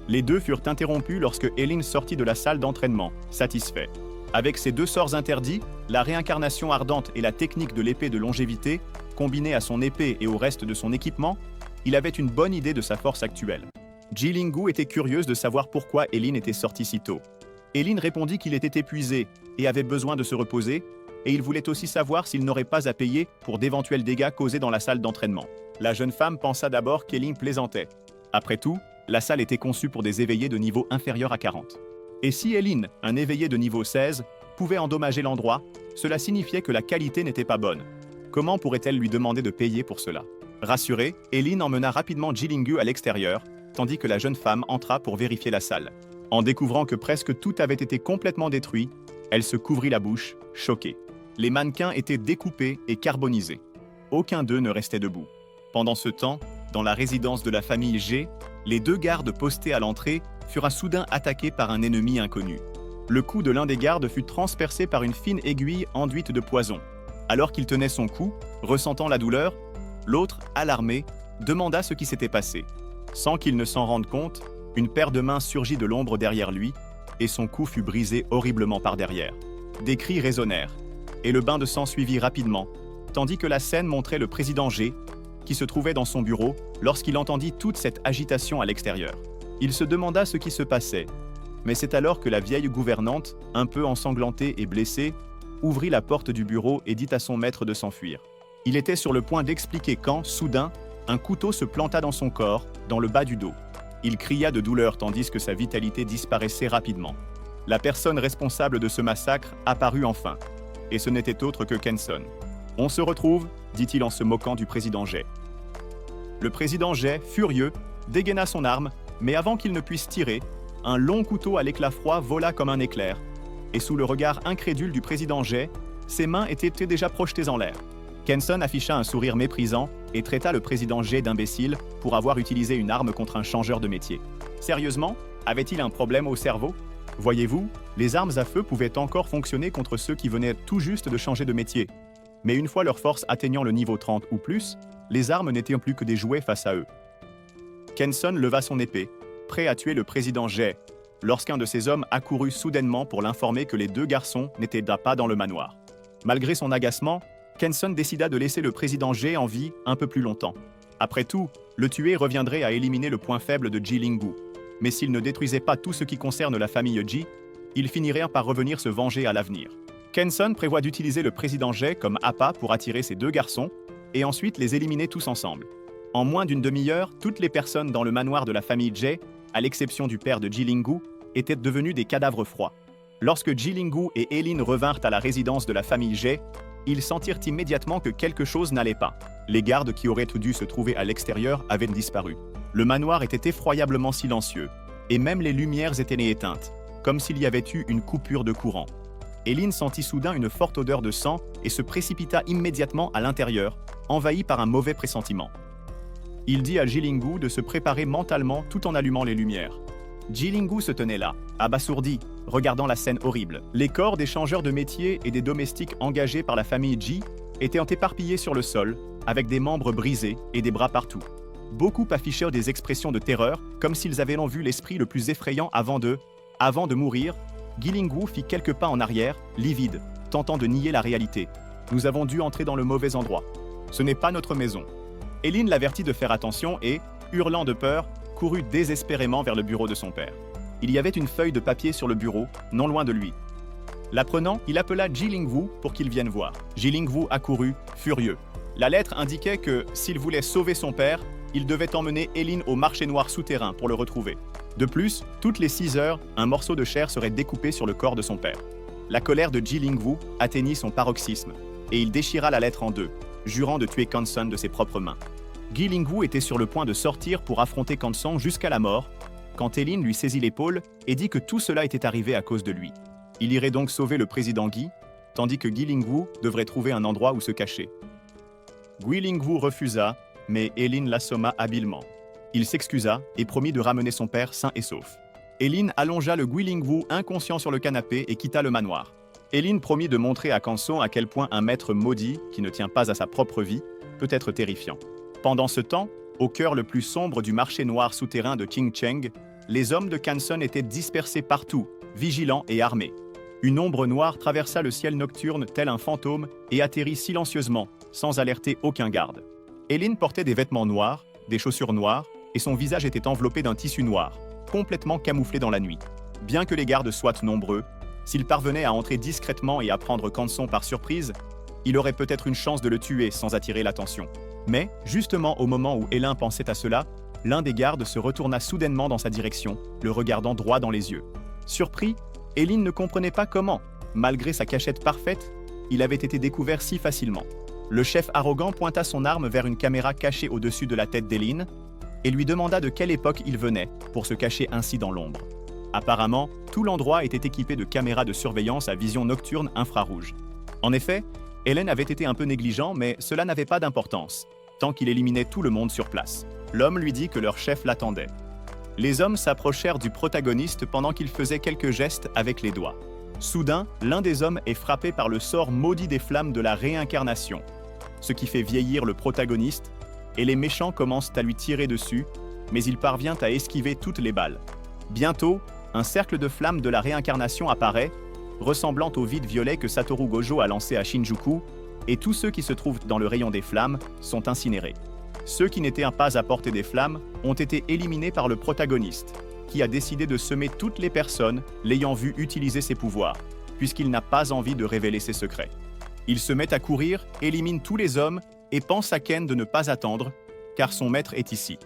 Les deux furent interrompus lorsque Elin sortit de la salle d'entraînement, satisfait. Avec ses deux sorts interdits, la réincarnation ardente et la technique de l'épée de longévité, combinées à son épée et au reste de son équipement, il avait une bonne idée de sa force actuelle. Jilingu était curieuse de savoir pourquoi Elin était sortie si tôt. Elin répondit qu'il était épuisé et avait besoin de se reposer, et il voulait aussi savoir s'il n'aurait pas à payer pour d'éventuels dégâts causés dans la salle d'entraînement. La jeune femme pensa d'abord qu'Elin plaisantait. Après tout, la salle était conçue pour des éveillés de niveau inférieur à 40. Et si Elin, un éveillé de niveau 16, pouvait endommager l'endroit, cela signifiait que la qualité n'était pas bonne. Comment pourrait-elle lui demander de payer pour cela? Rassurée, Elin emmena rapidement Jilingu à l'extérieur, tandis que la jeune femme entra pour vérifier la salle. En découvrant que presque tout avait été complètement détruit, elle se couvrit la bouche, choquée. Les mannequins étaient découpés et carbonisés. Aucun d'eux ne restait debout. Pendant ce temps, dans la résidence de la famille G, les deux gardes postés à l'entrée furent soudain attaqués par un ennemi inconnu. Le cou de l'un des gardes fut transpercé par une fine aiguille enduite de poison. Alors qu'il tenait son cou, ressentant la douleur, l'autre, alarmé, demanda ce qui s'était passé. Sans qu'il ne s'en rende compte, une paire de mains surgit de l'ombre derrière lui, et son cou fut brisé horriblement par derrière. Des cris résonnèrent, et le bain de sang suivit rapidement, tandis que la scène montrait le président G, qui se trouvait dans son bureau lorsqu'il entendit toute cette agitation à l'extérieur. Il se demanda ce qui se passait, mais c'est alors que la vieille gouvernante, un peu ensanglantée et blessée, ouvrit la porte du bureau et dit à son maître de s'enfuir. Il était sur le point d'expliquer quand, soudain, un couteau se planta dans son corps, dans le bas du dos. Il cria de douleur tandis que sa vitalité disparaissait rapidement. La personne responsable de ce massacre apparut enfin, et ce n'était autre que Kenson. « On se retrouve » dit-il en se moquant du président Jay. Le président Jay, furieux, dégaina son arme, mais avant qu'il ne puisse tirer, un long couteau à l'éclat froid vola comme un éclair, et sous le regard incrédule du président Jay, ses mains étaient déjà projetées en l'air. Kenson afficha un sourire méprisant et traita le président Jay d'imbécile pour avoir utilisé une arme contre un changeur de métier. Sérieusement, avait-il un problème au cerveau? Voyez-vous, les armes à feu pouvaient encore fonctionner contre ceux qui venaient tout juste de changer de métier. Mais une fois leur force atteignant le niveau 30 ou plus, les armes n'étaient plus que des jouets face à eux. Kenson leva son épée, prêt à tuer le président Jay, lorsqu'un de ses hommes accourut soudainement pour l'informer que les deux garçons n'étaient pas dans le manoir. Malgré son agacement, Kenson décida de laisser le président Jay en vie un peu plus longtemps. Après tout, le tuer reviendrait à éliminer le point faible de Jilingu. Mais s'il ne détruisait pas tout ce qui concerne la famille Ji, il finirait par revenir se venger à l'avenir. Kenson prévoit d'utiliser le président Jay comme appât pour attirer ces deux garçons, et ensuite les éliminer tous ensemble. En moins d'une demi-heure, toutes les personnes dans le manoir de la famille Jay, à l'exception du père de Jilingu, étaient devenues des cadavres froids. Lorsque Jilingu et Elin revinrent à la résidence de la famille Jay, ils sentirent immédiatement que quelque chose n'allait pas. Les gardes qui auraient dû se trouver à l'extérieur avaient disparu. Le manoir était effroyablement silencieux, et même les lumières étaient éteintes, comme s'il y avait eu une coupure de courant. Elin sentit soudain une forte odeur de sang et se précipita immédiatement à l'intérieur, envahi par un mauvais pressentiment. Il dit à Jilingu de se préparer mentalement tout en allumant les lumières. Jilingu se tenait là, abasourdi, regardant la scène horrible. Les corps des changeurs de métier et des domestiques engagés par la famille Ji étaient éparpillés sur le sol, avec des membres brisés et des bras partout. Beaucoup affichèrent des expressions de terreur, comme s'ils avaient vu l'esprit le plus effrayant avant de mourir. Jilingu fit quelques pas en arrière, livide, tentant de nier la réalité. « Nous avons dû entrer dans le mauvais endroit. Ce n'est pas notre maison. » Elin l'avertit de faire attention et, hurlant de peur, courut désespérément vers le bureau de son père. Il y avait une feuille de papier sur le bureau, non loin de lui. La prenant, il appela Jilingu pour qu'il vienne voir. Jilingu accourut, furieux. La lettre indiquait que, s'il voulait sauver son père, il devait emmener Elin au marché noir souterrain pour le retrouver. De plus, toutes les 6 heures, un morceau de chair serait découpé sur le corps de son père. La colère de Jilingu atteignit son paroxysme, et il déchira la lettre en deux, jurant de tuer Kenson de ses propres mains. Jilingu était sur le point de sortir pour affronter Kenson jusqu'à la mort, quand Elin lui saisit l'épaule et dit que tout cela était arrivé à cause de lui. Il irait donc sauver le président Guy, tandis que Guy Lingwu devrait trouver un endroit où se cacher. Guy Lingwu refusa, mais Eileen l'assomma habilement. Il s'excusa et promit de ramener son père sain et sauf. Eileen allongea le Guy Lingwu inconscient sur le canapé et quitta le manoir. Eileen promit de montrer à Canson à quel point un maître maudit, qui ne tient pas à sa propre vie, peut être terrifiant. Pendant ce temps, au cœur le plus sombre du marché noir souterrain de Qingcheng, les hommes de Canson étaient dispersés partout, vigilants et armés. Une ombre noire traversa le ciel nocturne tel un fantôme et atterrit silencieusement, sans alerter aucun garde. Eileen portait des vêtements noirs, des chaussures noires, et son visage était enveloppé d'un tissu noir, complètement camouflé dans la nuit. Bien que les gardes soient nombreux, s'il parvenait à entrer discrètement et à prendre Canson par surprise, il aurait peut-être une chance de le tuer sans attirer l'attention. Mais, justement au moment où Eileen pensait à cela, l'un des gardes se retourna soudainement dans sa direction, le regardant droit dans les yeux. Surpris, Eileen ne comprenait pas comment, malgré sa cachette parfaite, il avait été découvert si facilement. Le chef arrogant pointa son arme vers une caméra cachée au-dessus de la tête d'Eileen et lui demanda de quelle époque il venait pour se cacher ainsi dans l'ombre. Apparemment, tout l'endroit était équipé de caméras de surveillance à vision nocturne infrarouge. En effet, Eileen avait été un peu négligent, mais cela n'avait pas d'importance, tant qu'il éliminait tout le monde sur place. L'homme lui dit que leur chef l'attendait. Les hommes s'approchèrent du protagoniste pendant qu'il faisait quelques gestes avec les doigts. Soudain, l'un des hommes est frappé par le sort maudit des flammes de la réincarnation, ce qui fait vieillir le protagoniste, et les méchants commencent à lui tirer dessus, mais il parvient à esquiver toutes les balles. Bientôt, un cercle de flammes de la réincarnation apparaît, ressemblant au vide violet que Satoru Gojo a lancé à Shinjuku, et tous ceux qui se trouvent dans le rayon des flammes sont incinérés. Ceux qui n'étaient pas à portée des flammes ont été éliminés par le protagoniste, qui a décidé de semer toutes les personnes l'ayant vu utiliser ses pouvoirs, puisqu'il n'a pas envie de révéler ses secrets. Il se met à courir, élimine tous les hommes et pense à Ken de ne pas attendre, car son maître est ici.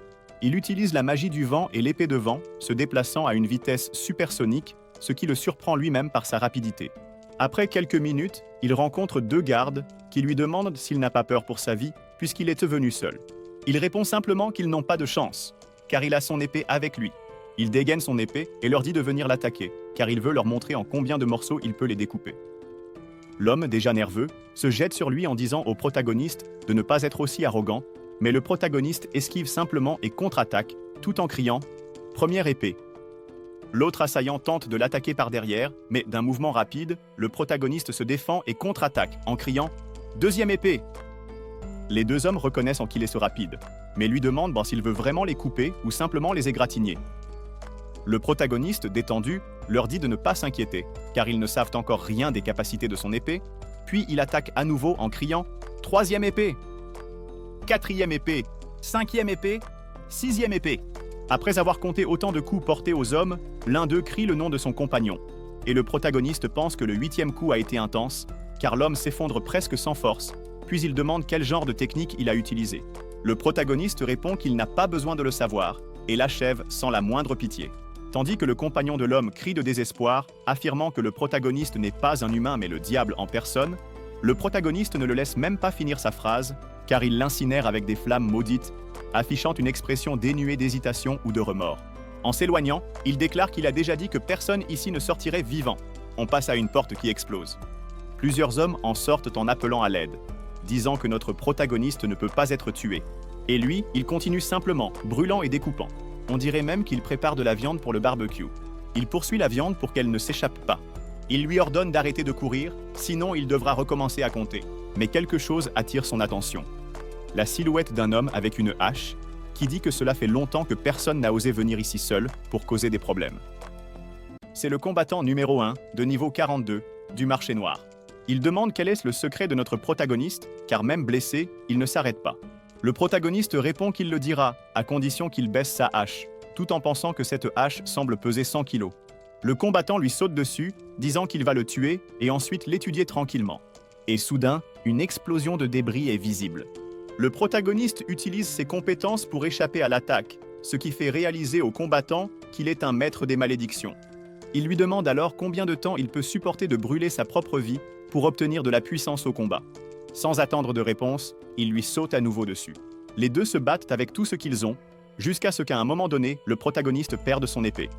Il utilise la magie du vent et l'épée de vent, se déplaçant à une vitesse supersonique, ce qui le surprend lui-même par sa rapidité. Après quelques minutes, il rencontre deux gardes qui lui demandent s'il n'a pas peur pour sa vie, puisqu'il est venu seul. Il répond simplement qu'ils n'ont pas de chance, car il a son épée avec lui. Il dégaine son épée et leur dit de venir l'attaquer, car il veut leur montrer en combien de morceaux il peut les découper. L'homme, déjà nerveux, se jette sur lui en disant au protagoniste de ne pas être aussi arrogant, mais le protagoniste esquive simplement et contre-attaque, tout en criant « Première épée ». L'autre assaillant tente de l'attaquer par derrière, mais d'un mouvement rapide, le protagoniste se défend et contre-attaque en criant « Deuxième épée ». Les deux hommes reconnaissent en qui il est ce rapide, mais lui demandent s'il veut vraiment les couper ou simplement les égratigner. Le protagoniste, détendu, leur dit de ne pas s'inquiéter, car ils ne savent encore rien des capacités de son épée, puis il attaque à nouveau en criant « Troisième épée !» Quatrième épée, cinquième épée, sixième épée. Après avoir compté autant de coups portés aux hommes, l'un d'eux crie le nom de son compagnon, et le protagoniste pense que le huitième coup a été intense, car l'homme s'effondre presque sans force, puis il demande quel genre de technique il a utilisé. Le protagoniste répond qu'il n'a pas besoin de le savoir, et l'achève sans la moindre pitié. Tandis que le compagnon de l'homme crie de désespoir, affirmant que le protagoniste n'est pas un humain mais le diable en personne, le protagoniste ne le laisse même pas finir sa phrase, car il l'incinère avec des flammes maudites, affichant une expression dénuée d'hésitation ou de remords. En s'éloignant, il déclare qu'il a déjà dit que personne ici ne sortirait vivant. On passe à une porte qui explose. Plusieurs hommes en sortent en appelant à l'aide, disant que notre protagoniste ne peut pas être tué. Et lui, il continue simplement, brûlant et découpant. On dirait même qu'il prépare de la viande pour le barbecue. Il poursuit la viande pour qu'elle ne s'échappe pas. Il lui ordonne d'arrêter de courir, sinon il devra recommencer à compter. Mais quelque chose attire son attention. La silhouette d'un homme avec une hache, qui dit que cela fait longtemps que personne n'a osé venir ici seul pour causer des problèmes. C'est le combattant numéro 1, de niveau 42, du marché noir. Il demande quel est le secret de notre protagoniste, car même blessé, il ne s'arrête pas. Le protagoniste répond qu'il le dira, à condition qu'il baisse sa hache, tout en pensant que cette hache semble peser 100 kilos. Le combattant lui saute dessus, disant qu'il va le tuer et ensuite l'étudier tranquillement. Et soudain, une explosion de débris est visible. Le protagoniste utilise ses compétences pour échapper à l'attaque, ce qui fait réaliser au combattant qu'il est un maître des malédictions. Il lui demande alors combien de temps il peut supporter de brûler sa propre vie pour obtenir de la puissance au combat. Sans attendre de réponse, il lui saute à nouveau dessus. Les deux se battent avec tout ce qu'ils ont, jusqu'à ce qu'à un moment donné, le protagoniste perde son épée.